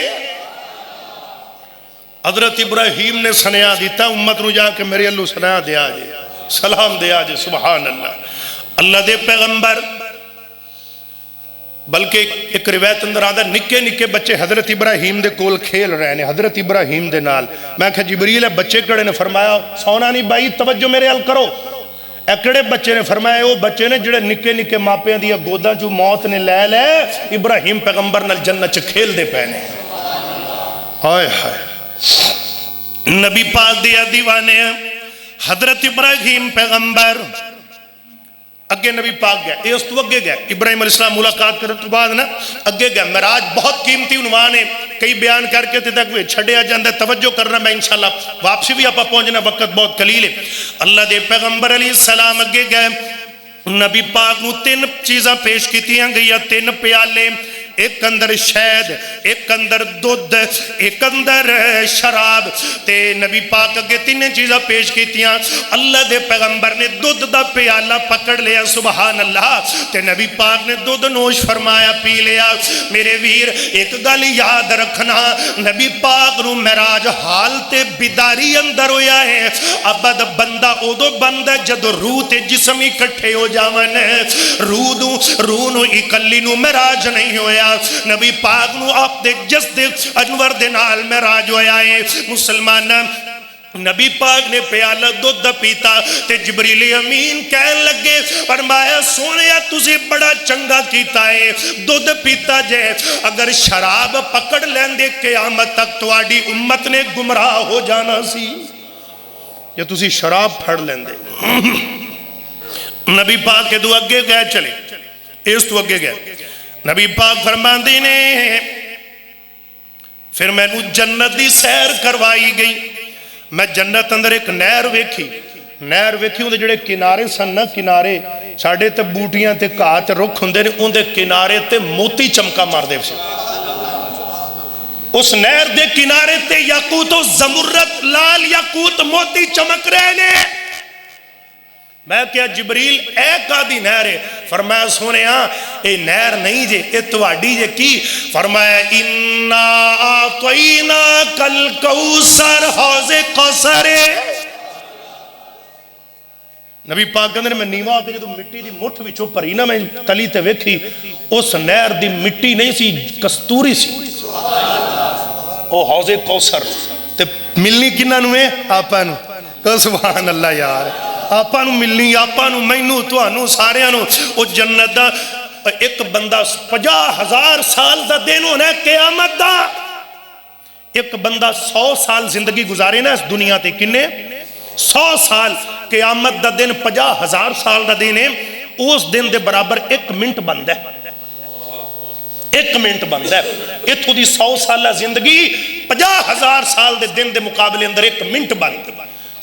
حضرت ابراہیم نے سنیا دیتا امت نو جا کے میرے اللہ سنیا دے آجے سلام دے آجے سبحان اللہ اللہ دے پیغمبر بلکہ ایک روایت اندر آدھا نکے نکے بچے حضرت ابراہیم دے کول کھیل رہے ہیں حضرت ابراہیم دے نال میں کہا جبریل ہے بچے کڑے نے فرمایا سونا نہیں بائی توجہ میرے حل کرو ایکڑے بچے نے فرمایا وہ بچے نے جڑے نکے نکے ماپیاں دیا گوداں جو موت نے لے لے ابراہیم پیغمبر نال جنت چ کھیل دے پہنے ہائے ہائے نبی پاک دیا دیوانے حضرت ابراہیم پیغمبر اگے نبی پاک گیا اے اس تو اگے گیا ابراہیم علیہ السلام ملاقات کرنے تو بعد نا اگے گیا معراج بہت قیمتی عنوان ہے کئی بیان کر کے تک وہ چھڑیا جاندہ توجہ کرنا میں انشاءاللہ واپسی بھی آپ پہنچنا وقت بہت قلیل ہے اللہ دے پیغمبر علیہ السلام اگے گئے نبی پاک نو 3 چیزاں پیش کیتیاں گئی 3 پیالے ایک اندر شہد، ایک اندر دودھ، ایک اندر شراب تے نبی پاک اگے تین چیزاں پیش کیتیاں اللہ دے پیغمبر نے دودھ دا پیالہ پکڑ لیا سبحان اللہ تے نبی پاک نے دودھ نوش فرمایا پی لیا میرے ویر ایک گل یاد رکھنا نبی پاک نو معراج حال تے بیداری اندر ہویا ہے ابد بندہ ادو بندہ جدو روح تے جسم اکٹھے ہو جاون روح نو اکلی نو معراج نہیں ہویا نبی پاک نو آپ دے جسد انور دے نال معراج ہویا ہے مسلمان نبی پاک نے پیالہ دودھ پیتا تے جبریل امین کہن لگے فرمایا سونیا تسی بڑا چنگا کیتا ہے دودھ پیتا جے اگر شراب پکڑ لیندے قیامت تک تواڈی امت نے گمراہ ہو جانا سی یا تسی شراب پھڑ لیندے نبی پاک کے دو اگے گئے چلے اس تو اگے گئے نبی پاک فرماندے نے پھر میں نو جنت دی سیر کروائی گئی میں جنت اندر ایک نہر ویکھی ہوں جڑے کنارے سن نا کنارے ساڑھے تے بوٹیاں تے گھاہ تے رکھ ہوندے نے ان دے کنارے تے موتی چمکا مار دے سے اس نہر دے کنارے تے یاقوت و زمرد لال یاقوت موتی چمک رہے نے میں کیا جبریل اے قادی نہر ہے فرمایا سونے ہاں اے نہر نہیں جے اے تواڈی جے کی فرمایا انا آتوینا کل کوثر حوض کوثر نبی پاک اندر میں نیوا آتے جو مٹی دی مٹھ وچوں پری نا میں تلی تے ویکھی اس نہر دی مٹی نہیں سی کستوری سی او حوض کوثر تے ملنی کنہ نوے آپا نو کہ سبحان اللہ یار آپا نو ملنی آپا نو مینو تو انو سارے انو او جنت دا ایک بندہ 50,000 سال دا دن ہونا ہے قیامت دا ایک بندہ 100 سال زندگی گزارے نا اس دنیا تے کنے 100 سال قیامت دا دن 50,000 سال دا دن ہے اس دن دے برابر 1 منٹ بند ہے 1 منٹ بند ہے اتھو دی 100 سالہ زندگی 50,000 سال دے دن دے مقابلے اندر 1 منٹ بند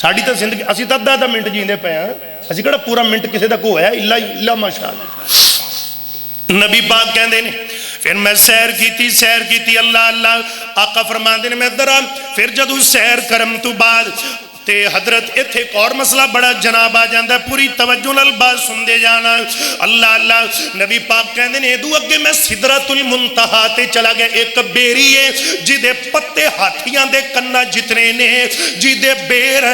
ساڑھی تا زندگی اسی تا دا منٹ جیندے پہ ہیں اسی کڑا پورا منٹ کسے دا کو ہے اللہ ماشاءاللہ نبی پاک کہن دے پھر میں سیر کیتی اللہ اللہ آقا فرمان دے میں درہ پھر جدو سیر کرم تو بعد تے حضرت ایتھے ایک اور مسئلہ بڑا جناب آ جاندہ ہے پوری توجہ نال بات سن دے جانا اللہ اللہ نبی پاک کہندے نے دو اگے میں سدرۃ المنتہا تے چلا گیا ایک بیری ہے جدے پتے ہاتھیاں دے کنہ جتنے نے جدے بیر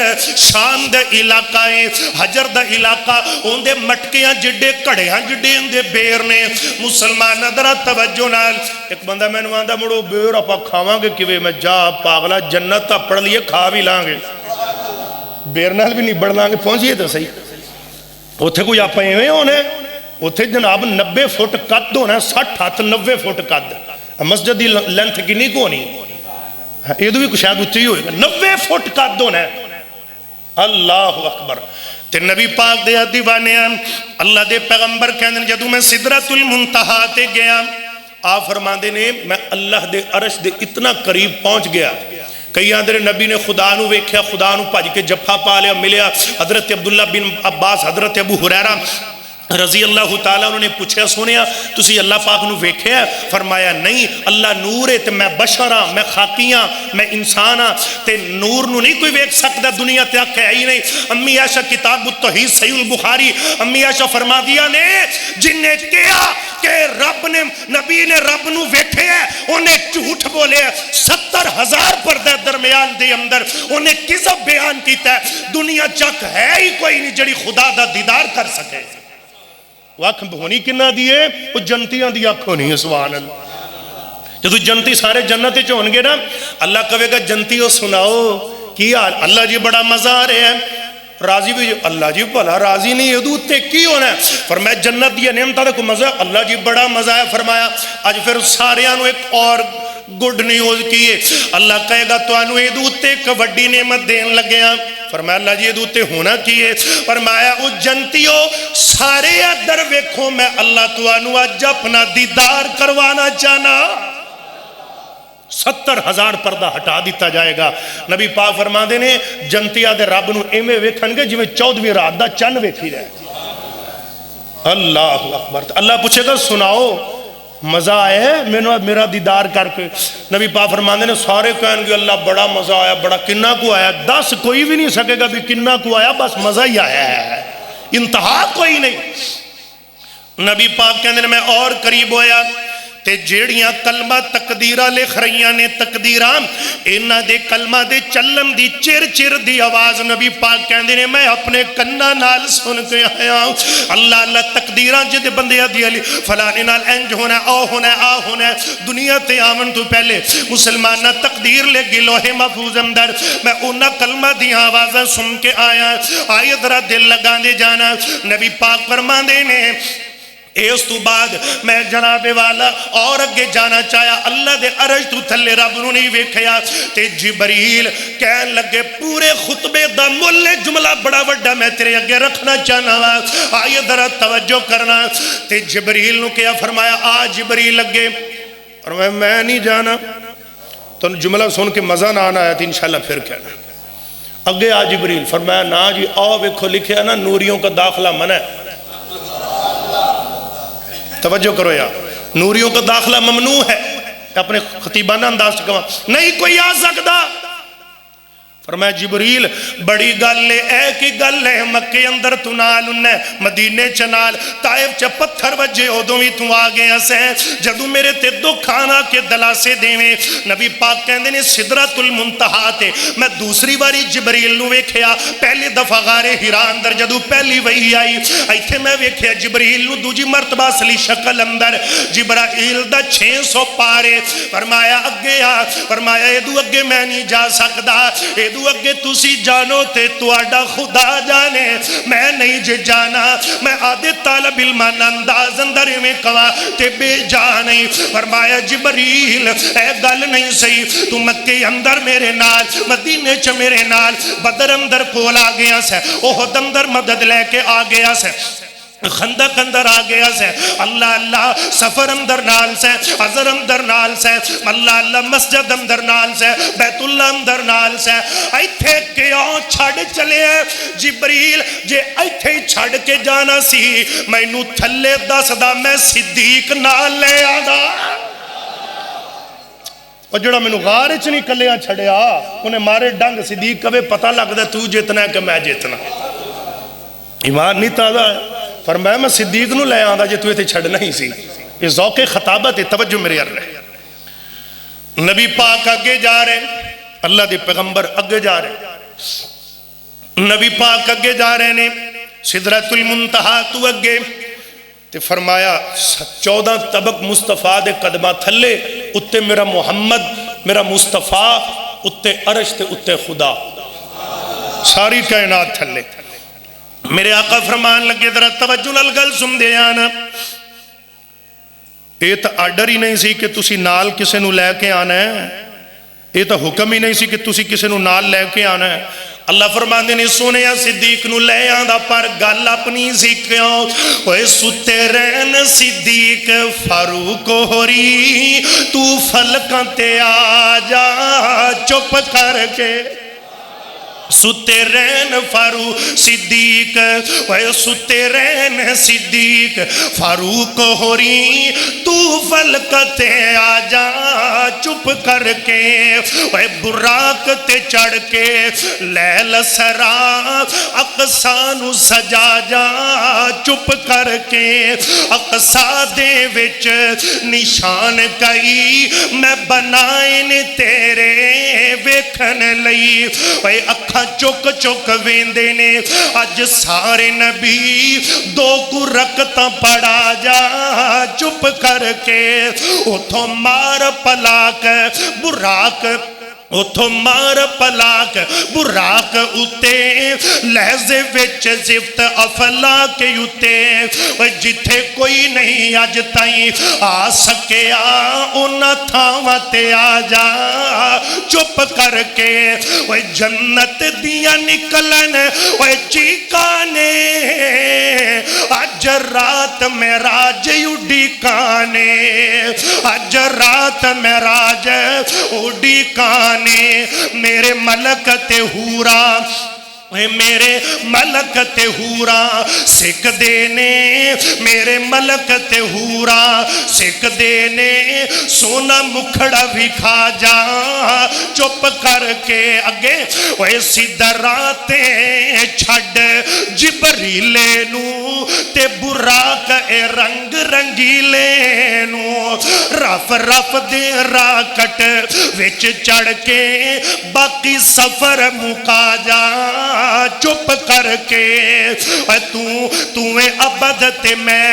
شام دے علاقہ ہے حجر دے علاقہ ان دے مٹکیاں جڈے کڑیاں جڈے ان دے بیر نے مسلمان ادرہ توجہ نال ایک بندہ میں نواندہ مڑو بیر اپا کھاواں گے کیوے میں جا پاگلا جنت تا پڑھ لیے کھا بھی لانگے بیرنال بھی نہیں بڑھ لانگے پہنچیے تو صحیح اتھے کوئی آپ ایویں ہونے اتھے جناب 90 فٹ قد ہونا 60 ہاتھ 90 فٹ قد مسجد دی لینتھ کی نہیں کونی یہ تو بھی شاید اتھے ہی ہوئے گا 90 فٹ قد ہونا اللہ اکبر تے نبی پاک دے دیوانے اللہ دے پیغمبر کہنے جدو میں سدرۃ المنتہا تے گیا آپ فرماندے نے میں اللہ دے عرش دے اتنا قریب پہنچ گیا کئی آدھر نبی نے خدا نو ویکھیا خدا نو پاج کے جفا پا لیا ملیا حضرت عبداللہ بن عباس حضرت ابو ہریرہ رضی اللہ تعالیٰ انہوں نے پوچھا سونیا تسی اللہ پاک نو ویکھے ہیں فرمایا نہیں اللہ نور ہے تے میں بشر ہاں میں خاکیاں میں انسان ہاں تے نور نو نہیں کوئی ویکھ سکتا دنیا تے آکھ ہے ہی نہیں امی عائشہ کتاب التوحید صحیح البخاری امی عائشہ فرما دیا نے جن نے کیا کہ رب نے نبی نے رب نو ویکھے ہیں انہیں جھوٹ بولے 70,000 پردے درمیان دے اندر انہیں کذب بیان کیتا ہے دنیا چک ہے ہی کوئی نہیں جڑی خدا دا دیدار کر سکے وہ آنکھ ہونی کنہ دیئے وہ جنتیاں دی آنکھ ہونی ہے سبحان اللہ جدو جنتی سارے جنت چونگے نا اللہ کہے گا جنتیوں سناؤ کی حال اللہ جی بڑا مزہ آ رہے ہیں راضی بھی اللہ جی بھلا راضی نہیں ادو تے کی ہونا ہے فرمایا جنت دیا نعمتہ کو مزہ اللہ جی بڑا مزہ ہے فرمایا آج پھر سارے آنو ایک اور گڈ نیوز کیے اللہ کہے گا تو آنو ادو تے ایک وڈی نعمت دین لگے ہیں فرمایا اللہ جی ادو تے ہونا کیے فرمایا او جنتیوں سارے ادھر ویکھو میں اللہ تو آنو آج اپنا دیدار کروانا چاہنا 70,000 پردہ ہٹا دیتا جائے گا نبی پاک فرما دینے جنتی آدھے رب نو ایمے ویکھن گے جویں 14ویں رات دا چند ویکھی رہے اللہ اکبر اللہ پوچھے گا سناؤ مزہ آیا ہے میرا دیدار کر کے؟ نبی پاک فرماندے نے سارے کہیں گے اللہ بڑا مزہ آیا، بڑا کنہ کو آیا؟ 10 کوئی بھی نہیں سکے گا بھی کنہ کو آیا، بس مزہ ہی آیا ہے، انتہا کوئی نہیں۔ نبی پاک کہندے نے میں اور قریب ہویا تے جیڑیاں کلمہ تقدیرہ لکھ رہیاں نے تقدیران انہاں دے کلمہ دے چلن دی چر چر دی آواز نبی پاک کہندے نے میں اپنے کناں نال سن کے آیا۔ اللہ اللہ تقدیران جدے بندے دی علی فلانے نال انج ہونا او ہونا آ ہونا، دنیا تے آمن تو پہلے مسلمانہ تقدیر لے گی لوح محفوظ اندر، میں انہاں کلمہ دی آوازیں سن کے آیا۔ آئے ذرا دل لگا دے جانا، نبی پاک فرماندے نے اس تو بعد میں جناب والا اور اگے جانا چاہیا، اللہ دے عرش تو تھلے رب نو نہیں ویکھیا تے جبریل کہن لگے پورے خطبے دا مول جملہ بڑا وڈا میں تیرے اگے رکھنا چاہنا وا، آئیے ذرا توجہ کرنا۔ تے جبریل نو کیا فرمایا؟ آ جبریل لگے اور میں نہیں جانا، تو جملہ سن کے مزہ نہ آنا آیا تو انشاءاللہ پھر کہنا۔ اگے آ جبریل فرمایا نا جی آؤ ویکھو لکھیا نا نوریوں کا داخلہ منع ہے، توجہ کرو یا نوریوں کا داخلہ ممنوع ہے۔ اپنے خطیبانہ انداز سے کہا نہیں کوئی آ سکتا۔ فرمایا جبریل بڑی گل ہے کہ گل ہے مکے اندر تو نال انہیں مدینے چنال طائف چا پتھر وجے ادوں بھی تو آ گیا سے جدو میرے تے دکھ آنا کے دلاسے دیویں۔ نبی پاک کہندے نے سدرۃ المنتہا تے میں دوسری باری جبریل نو ویکھیا، پہلی دفعہ غار حرا اندر جدو پہلی وحی آئی ایتھے میں ویکھیا جبریل نو دوجی مرتبہ اصلی شکل اندر جبرائیل دا 600 پارے۔ فرمایا اگے آ، فرمایا ادو اگے میں نہیں جا سکدا، ادو اگے تسی جانو تے تواڈا خدا جانے، میں نہیں جے جانا۔ میں آدھے طالب علمان انداز اندر میں کوا تے بے جانے۔ فرمایا جبریل اے گل نہیں صحیح، تو مکے اندر میرے نال، مدینے چ میرے نال، بدر اندر کول آ گیا سے، احد اندر مدد لے کے آ گیا سے، خندق اندر آ گیا سے، اللہ اللہ سفر اندر نال سے، عذر اندر نال سے، اللہ اللہ مسجد اندر نال سے، بیت اللہ اندر نال سے۔ ایتھے کیوں چھڑ چلے ہیں جبریل؟ جے ایتھے چھڑ کے جانا سی میں نو تھلے دس دا میں صدیق نال لے آدھا، اور جڑا میں نو غار چ نہیں کلیاں چھڑیا انہیں مارے ڈنگ صدیق کبھی پتہ لگ دے تو جتنا ہے کہ میں جتنا، ایمان نہیں تازہ ہے۔ فرمایا میں صدیق نو لے آندا جے تو یہ تے چھڑنا ہی سی۔ یہ ذوق خطابت ہے، توجہ میرے عرض ہے۔ نبی پاک آگے جا رہے، اللہ دے پیغمبر آگے جا رہے، نبی پاک آگے جا رہے نے سدرۃ المنتہا تو اگے تے فرمایا 14 طبق مصطفیٰ دے قدمہ تھلے، اتے میرا محمد میرا مصطفیٰ، اتے عرش تے اتے خدا، ساری کائنات تھلے۔ میرے آقا فرمان لگے ذرا توجہ نال گل سن دے آنا، یہ تو آرڈر ہی نہیں سی کہ تسی نال کسے نو لے کے آنا ہے، یہ تو حکم ہی نہیں سی کہ تسی کسے نو نال لے کے آنا ہے۔ اللہ فرماندے نے سونیا صدیق نو لے آندا پر گل اپنی سی کیوں؟ اوے ستے رہن صدیق فاروق ہوری، تو فلکاں تے آ جا چپ کر کے، ستے رہن فاروق صدیق، وے ستے رہن صدیق فاروق ہوری، تو فلکتے آ جا چپ کر کے، وے براق تے چڑھ کے لیل سرا اقصا نو سجا جا چپ کر کے، اقصا دے وچ نشان کئی میں بنائے نے تیرے ویکھن لئی، وے اکھا چک چک ویندے نے اج سارے نبی دو کو رکھتا پڑا جا چپ کر کے، اتھوں مار پلاک براق، اتھوں مار پلاک براق اتے لہزے وچ زفت افلاک اتے، جتھے کوئی نہیں اج تائیں آ سکیا انہاں تھاواں تے آ جا چپ کر کے، وہ جنت دیاں نکلن وہ چیکانے، اج رات معراج اڈی کانے، اج رات معراج اڈی کانے، میرے ملک تے ہورا میرے ملک تے ہورا سکھ دینے میرے ملک تے ہورا سکھ دینے سونا مکھڑا بھی کھا جا چپ کر کے اگے ایسی دراتے چھڑ جبریلے نو تے براق اے رنگ رنگیلے نو رف رف دے راکٹ وچ چڑھ کے باقی سفر مکا جا چپ کر کے تو ابد تے میں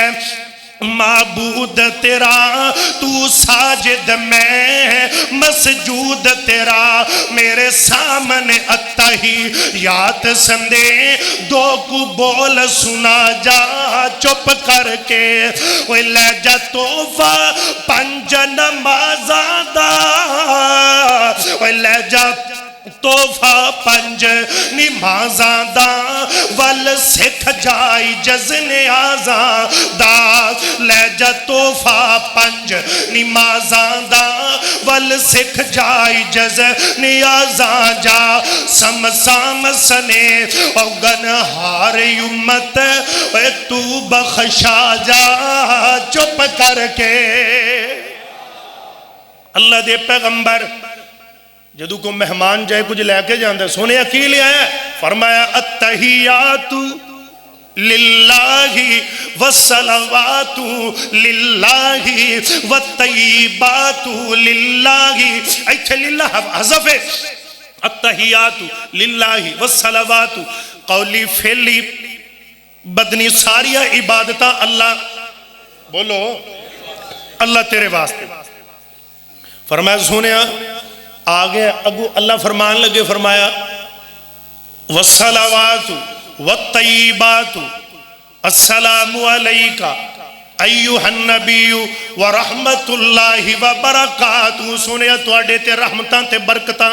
معبود تیرا تو ساجد میں مسجود تیرا میرے سامنے اتحیات سندے دو کو بول سنا جا چپ کر کے وہ لہجہ توفہ پنج نمازاں دا وہ لہجہ توفہ پنج نمازاں دا ول سکھ جائی جزن آزاں دا لہجہ توفہ پنج نمازاں دا ول سکھ جائی جزن آزاں جا سمسام سنے اوگن ہاری امت تو بخشا جا چپ کر کے اللہ دے پیغمبر جدو کو مہمان جائے کچھ لے کے جاندے سونے اکیلے آیا فرمایا التحیات للہ والصلوات للہ والطیبات للہ ایتھے للہ حذف ہے التحیات للہ والصلوات قولی فعلی بدنی ساریہ عبادتہ اللہ بولو اللہ تیرے واسطے فرمایا سونے آگے اگو اللہ فرمان لگے فرمایا والصلوات والطیبات السلام علیکہ ایوہ النبی ورحمت اللہ وبرکاتہ سنیا تو آڈے تے رحمتاں تے برکتاں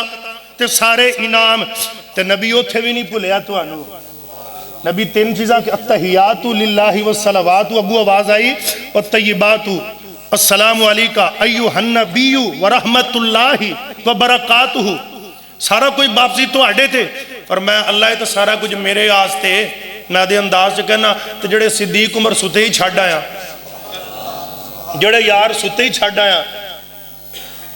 تے سارے انعام تے نبیوں تھے بھی نہیں پھلیا تو آنو نبی تین چیزاں کہ التحیات للہ والصلوات اگو آواز آئی والطیبات السلام علیکہ ایوہ النبی ورحمت اللہ وبرکاتہ سارا کوئی باپسی تو آڈے تھے اور میں اللہ تو سارا کچھ میرے آستے نہ دے انداز سے کہنا تو جڑے صدیق عمر ستے ہی چھاڑ آیا جڑے یار ستے ہی چھاڑ آیا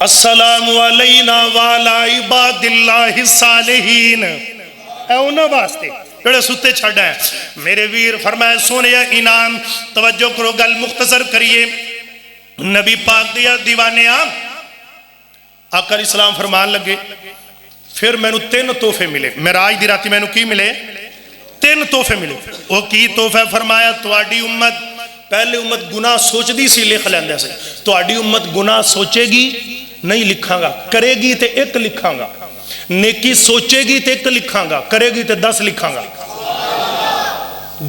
السلام علینا وعلا عباد اللہ الصالحین اے انہوں واسطے جڑے ستے چھاڑ آیا میرے ویر فرمائے سونے انعام توجہ کرو گل مختصر کریے نبی پاک دیا دیوانے آقا علیہ السلام فرمان لگے پھر میں نے تین تحفے ملے معراج دی راتی میں نے کی ملے تین تحفے ملے وہ کی تحفہ فرمایا تواڈی امت پہلے امت گناہ سوچ دی سی لکھ لیندے سے تواڈی امت گناہ سوچے گی نہیں لکھاں گا کرے گی تے ایک لکھاں گا نیکی سوچے گی تے ایک لکھاں گا کرے گی تے 10 لکھاں گا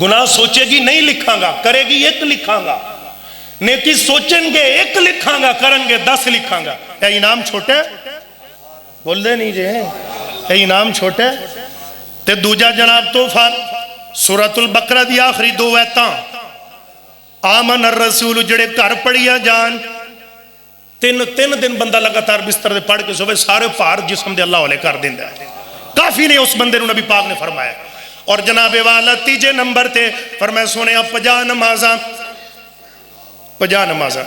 گناہ سوچے گی نہیں لکھاں گا کرے گی ایک لکھاں گا نیکی سوچیں گے ایک لکھاں گا کریں گے 10 لکھاں گا اے انعام چھوٹے بول دے نہیں جے اے انعام چھوٹے تے دوجہ جناب توفہ سورۃ البقرہ دی آخری 2 آیتاں آمن الرسول جڑے گھر پڑھیا جان تین دن بندہ لگاتار بستر دے پڑھ کے صبح سارے پار جسم دے اللہ علیہ کر دیندہ ہے کافی نہیں اس بندے نبی پاک نے فرمایا اور جناب والا تیجے نمبر تے فرمایا سونے اب 50 نمازاں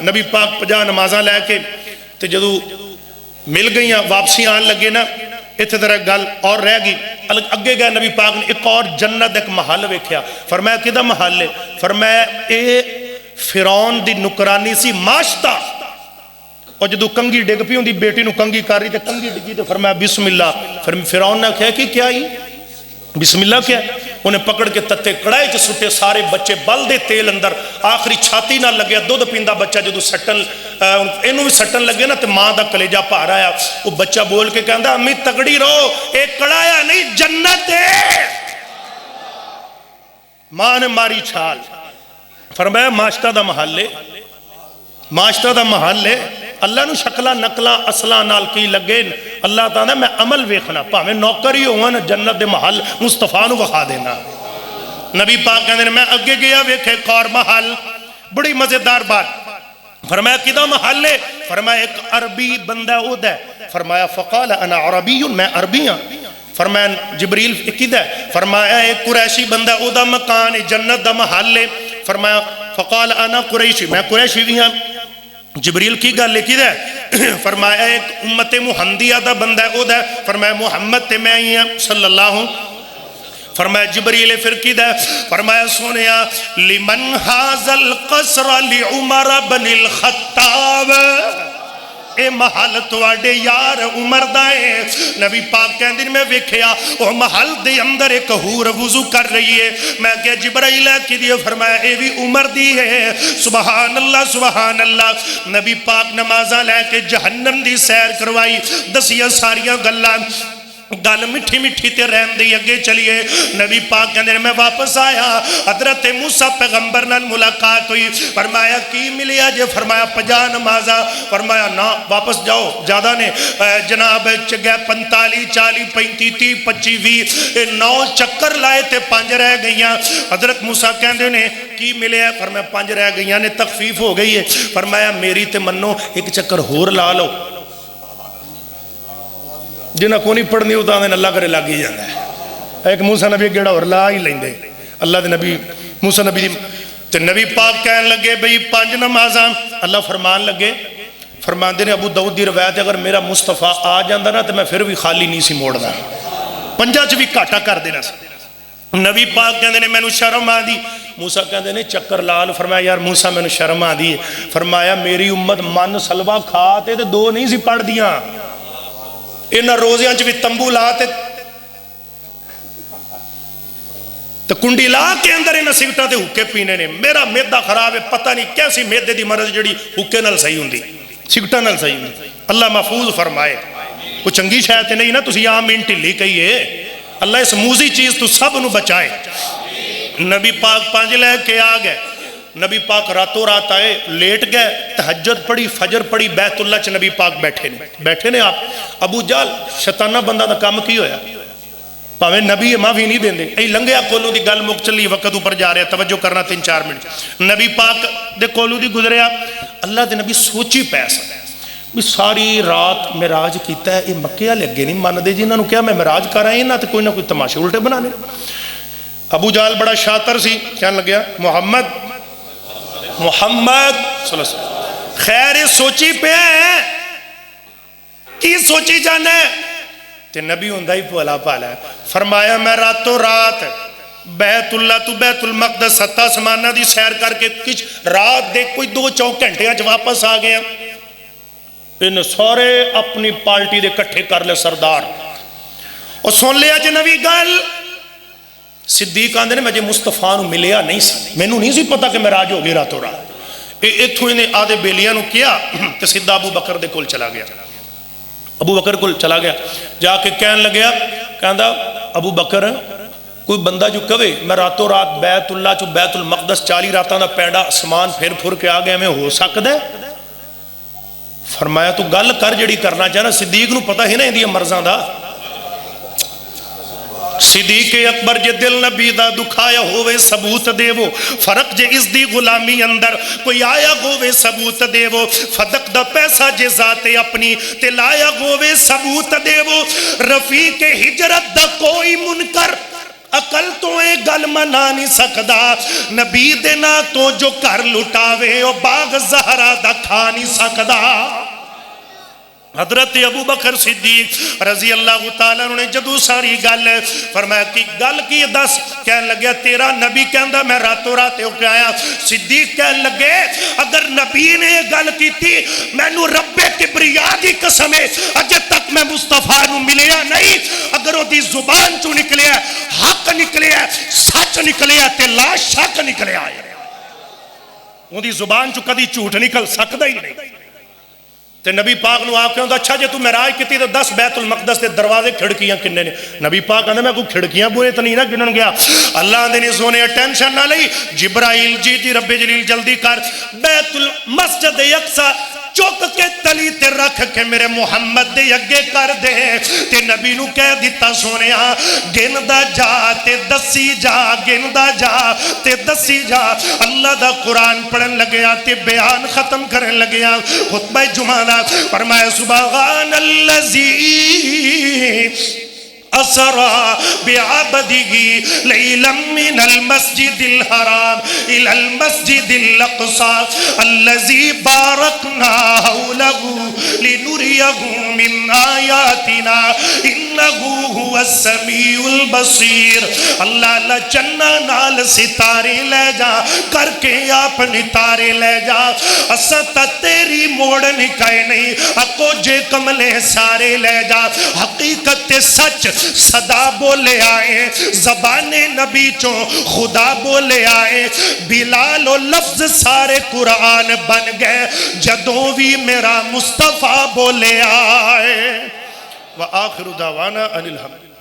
نبی پاک 50 نمازاں لے کے تے جدو مل گئیاں واپسی آن لگے نا اتھے طرح گل اور رہ گئی اگے گئے نبی پاک نے ایک اور جنت ایک محل ویکھیا فرمایا کدہ محل ہے فرمایا اے فرعون دی نکرانی سی ماشتا اور جدو کنگی ڈگ پی ہوں دی بیٹی نو کنگی کر رہی تے کنگی ڈگی تے فرمایا بسم اللہ فرعون نے کہا کہ کیا ہی بسم اللہ کیا انہیں پکڑ کے تتے کڑائے چ سٹے سارے بچے بل دے تیل اندر آخری چھاتی نہ لگیا دودھ پیندا بچہ جدو سٹن اینو بھی سٹن لگے نا تے ماں دا کلیجہ پار آیا وہ بچہ بول کے کہندا امی تگڑی رہو اے کڑایا نہیں جنت ہے ماں نے ماری چھال فرمایا معاشتہ دا محل ہے معاشتہ دا محل ہے اللہ نو شکلہ نکلہ اصلہ نال کی لگے اللہ تعالیٰ میں عمل ویکھنا پاہمیں نوکری ہوا نا جنت دے محل مصطفیٰ نو وخا دینا نبی پاک کہنے میں اگے گیا ویکھے ایک اور محل بڑی مزیدار بات فرمایا کدہ محل ہے فرمایا ایک عربی بندہ عود ہے فرمایا فقال انا عربی میں عربی ہاں فرمایا جبریل کدھا ہے؟ فرمایا ایک قریشی بندہ او دا مکان جنت دا محل ہے. فرمایا فقال انا قریشی، میں قریشی بھی ہاں. جبریل کی گل کدھا ہے؟ فرمایا ایک امت محمدیہ دا بندہ ہے او دا. فرمایا محمد تے میں ہی ہوں صلی اللہ. فرمایا جبریل پھر کدھا ہے؟ فرمایا سونیا لمن حاز القصر لعمر بن الخطاب، اے محل تواڈے یار عمر دا ہے. نبی پاک کہندے میں ویکھیا او محل دے اندر ایک حور وضو کر رہی ہے. میں کہ جبرائیل کی دی؟ فرمایا اے بھی عمر دی ہے. سبحان اللہ سبحان اللہ. نبی پاک نمازاں لے کے جہنم دی سیر کروائی، دسیا ساریاں گلاں، گل مٹھی مٹھی تے رہن دی. اگے چلیے نبی پاک کہندے میں واپس آیا، حضرت موسیٰ پیغمبر نال ملاقات ہوئی. فرمایا کی ملیا جے؟ فرمایا 50 نمازاں. فرمایا نا واپس جاؤ، زیادہ نے جناب چگے 45 40 35 30 25 20 9 چکر لائے تے 5 رہ گئیاں. حضرت موسیٰ کہندے نے کی ملیا؟ فرمایا 5 رہ گئیاں نے، تخفیف ہو گئی ہے. فرمایا میری تے منو ایک چکر ہور لا لو. جنہاں کو نہیں پڑھنی ہوتا دن اللہ کرے لگ ہی جانا ہے. ایک موسیٰ نبی گیڑا اور لا ہی لیں دے اللہ دے نبی موسیٰ نبی دی. تے نبی پاک کہنے لگے بھئی 5 نمازاں. اللہ فرمان لگے، فرمان دے نے ابو داؤد دی روایت، اگر میرا مصطفیٰ آ جاندہ نا تو میں پھر بھی خالی نہیں سی موڑنا، 5 بھی گھاٹا کر دینا سی. نبی پاک کہندے نے مینوں شرم آ دی. موسیٰ کہندے نے چکر لال. فرمایا یار موسیٰ مینوں شرم آ دی. فرمایا میری امت من سلوہ کھاتے تے 2 نہیں سی پڑھ دیاں. انہاں روزیاں چ بھی تمبو لا تے کنڈی لا کے اندر انہاں سگٹاں تے حکے پینے نے. میرا میدا خراب ہے، پتہ نہیں کیسی میدے دی مرض جڑی حکے نال صحیح ہوندی، سگٹاں نال صحیح ہوندی. اللہ محفوظ فرمائے. کوئی چنگی شاید نہیں نا تسی عام مین ٹھلی کہیے. اللہ اس موزی چیز تو سب نو بچائے. نبی پاک 5 لے کے آ گئے. نبی پاک راتوں رات آئے، لیٹ گئے، تہجد پڑھی، فجر پڑھی. بیت اللہ چ نبی پاک بیٹھے نے. آپ ابو جہل شیطانہ بندہ دا کام کی ہویا؟ پاویں نبی معافی نہیں دیندے. اے لنگیا کولوں دی گل مک چلی، وقت اوپر جا رہا، توجہ کرنا 3-4 منٹ. نبی پاک دے کولوں دی گزریا. اللہ دے نبی سوچی پیسا بھی ساری رات معراج کیتا ہے. یہ مکے والے اگے نہیں مندے جی، انہاں نوں کیا میں معراج کر آئے نہ تے کوئی نہ کوئی تماشے الٹے بنانے. ابو جہل بڑا شاطر سی، کہنے لگیا محمد صلی اللہ علیہ وسلم خیر سوچی پہ ہے کی سوچی جانا ہے؟ تے نبی ہوندہ ہی پولا پالا ہے. فرمایا میں راتوں رات بیت اللہ تو بیت المقدس 7 سمانہ دی سیر کر کے کچھ رات دے کوئی 2-4 گھنٹے آج واپس آ گیا. ان سارے اپنی پارٹی دے کٹھے کر لے سردار اور سن لیا جی نبی گل. صدیق آندے نے مجھے مصطفیٰ نو ملیا نہیں سی، میں نو نہیں سی پتا کہ میں راج ہو گئی راتوں رات. اتھوں انہیں آدھے بیلیاں نو کیا تو سیدھا ابو بکر دے کول چلا گیا. ابو بکر کول چلا گیا، جا کے کہن لگیا، کہندا ابو بکر کوئی بندہ جو کہے میں راتوں رات بیت اللہ چو بیت المقدس 40 راتاں دا پینڈا اسمان پھر کے آ گیا، میں ہو سکتا ہے؟ فرمایا تو گل کر جڑی کرنا چاہنا. صدیق نو پتہ ہی نہیں دیا مرزاں دا. صدیق اکبر جے دل نبی دا دکھایا ہوئے ثبوت دے وہ، فرق جے اس دی غلامی اندر کوئی آیا ہوئے ثبوت دے وہ، فدق دا پیسہ جے ذات اپنی تلایا ہوئے ثبوت دے وہ. رفیق ہجرت دا کوئی منکر عقل تو اے گل منا نہیں سکدا. نبی دے نا تو جو کر لٹاوے او باغ زہرا دا کھا نہیں سکدا. حضرت ابو بکر صدیق رضی اللہ تعالیٰ نے جدو ساری گل فرمایا کہ گل کی دس، کہنے لگیا تیرا نبی کہندا میں راتوں رات ہو کے آیا. صدیق کہنے لگے اگر نبی نے یہ گل کی تھی میں نو رب کبریا دی قسم ہے اجے تک میں مصطفیٰ نو ملیا نہیں. اگر وہ دی زبان چو نکلیا حق نکلیا سچ نکلیا تے لا شک نکلیا ہے. وہ دی زبان چو کدی جھوٹ نکل سکتا ہی نہیں. تے نبی پاک نو آپ کہوں اچھا جے تو معراج کیتی تے 10 بیت المقدس دے دروازے کھڑکیاں کنے نے؟ نبی پاک کہندا میں کوئی کھڑکیاں بوئے تو نہیں نہ گنن گیا. اللہ دے نے سونے ٹینشن نہ لئی. جبرائیل جی رب جلیل جلدی کر بیت المسجد اقصی چوک کے تلی تے رکھ کے میرے محمد دے اگے کر دے. تے نبی نو کہہ دیتا سونے گندا جا تے دسی جا، گندا جا تے دسی جا. اللہ دا قرآن پڑھن لگیا تے بیان ختم کرن لگیا. خطبہ جمعہ دا فرمایا سبحان الذی أسرى بعبده ليلا من المسجد الحرام إلى المسجد الأقصى الذي باركنا حوله لنريه من آياتنا إنه هو السميع البصير اللہ لا چنا نال ستارے لے جا کر کے اپنی تارے لے جا اسا تا تیری موڑ نکائے نہیں اکو جے کملے سارے لے جا حقیقت سچ صدا بولے آئے زبان نبی چوں خدا بولے آئے بلال و لفظ سارے قرآن بن گئے جدوں بھی میرا مصطفیٰ بولے آئے وآخر دعوانا ان الحمد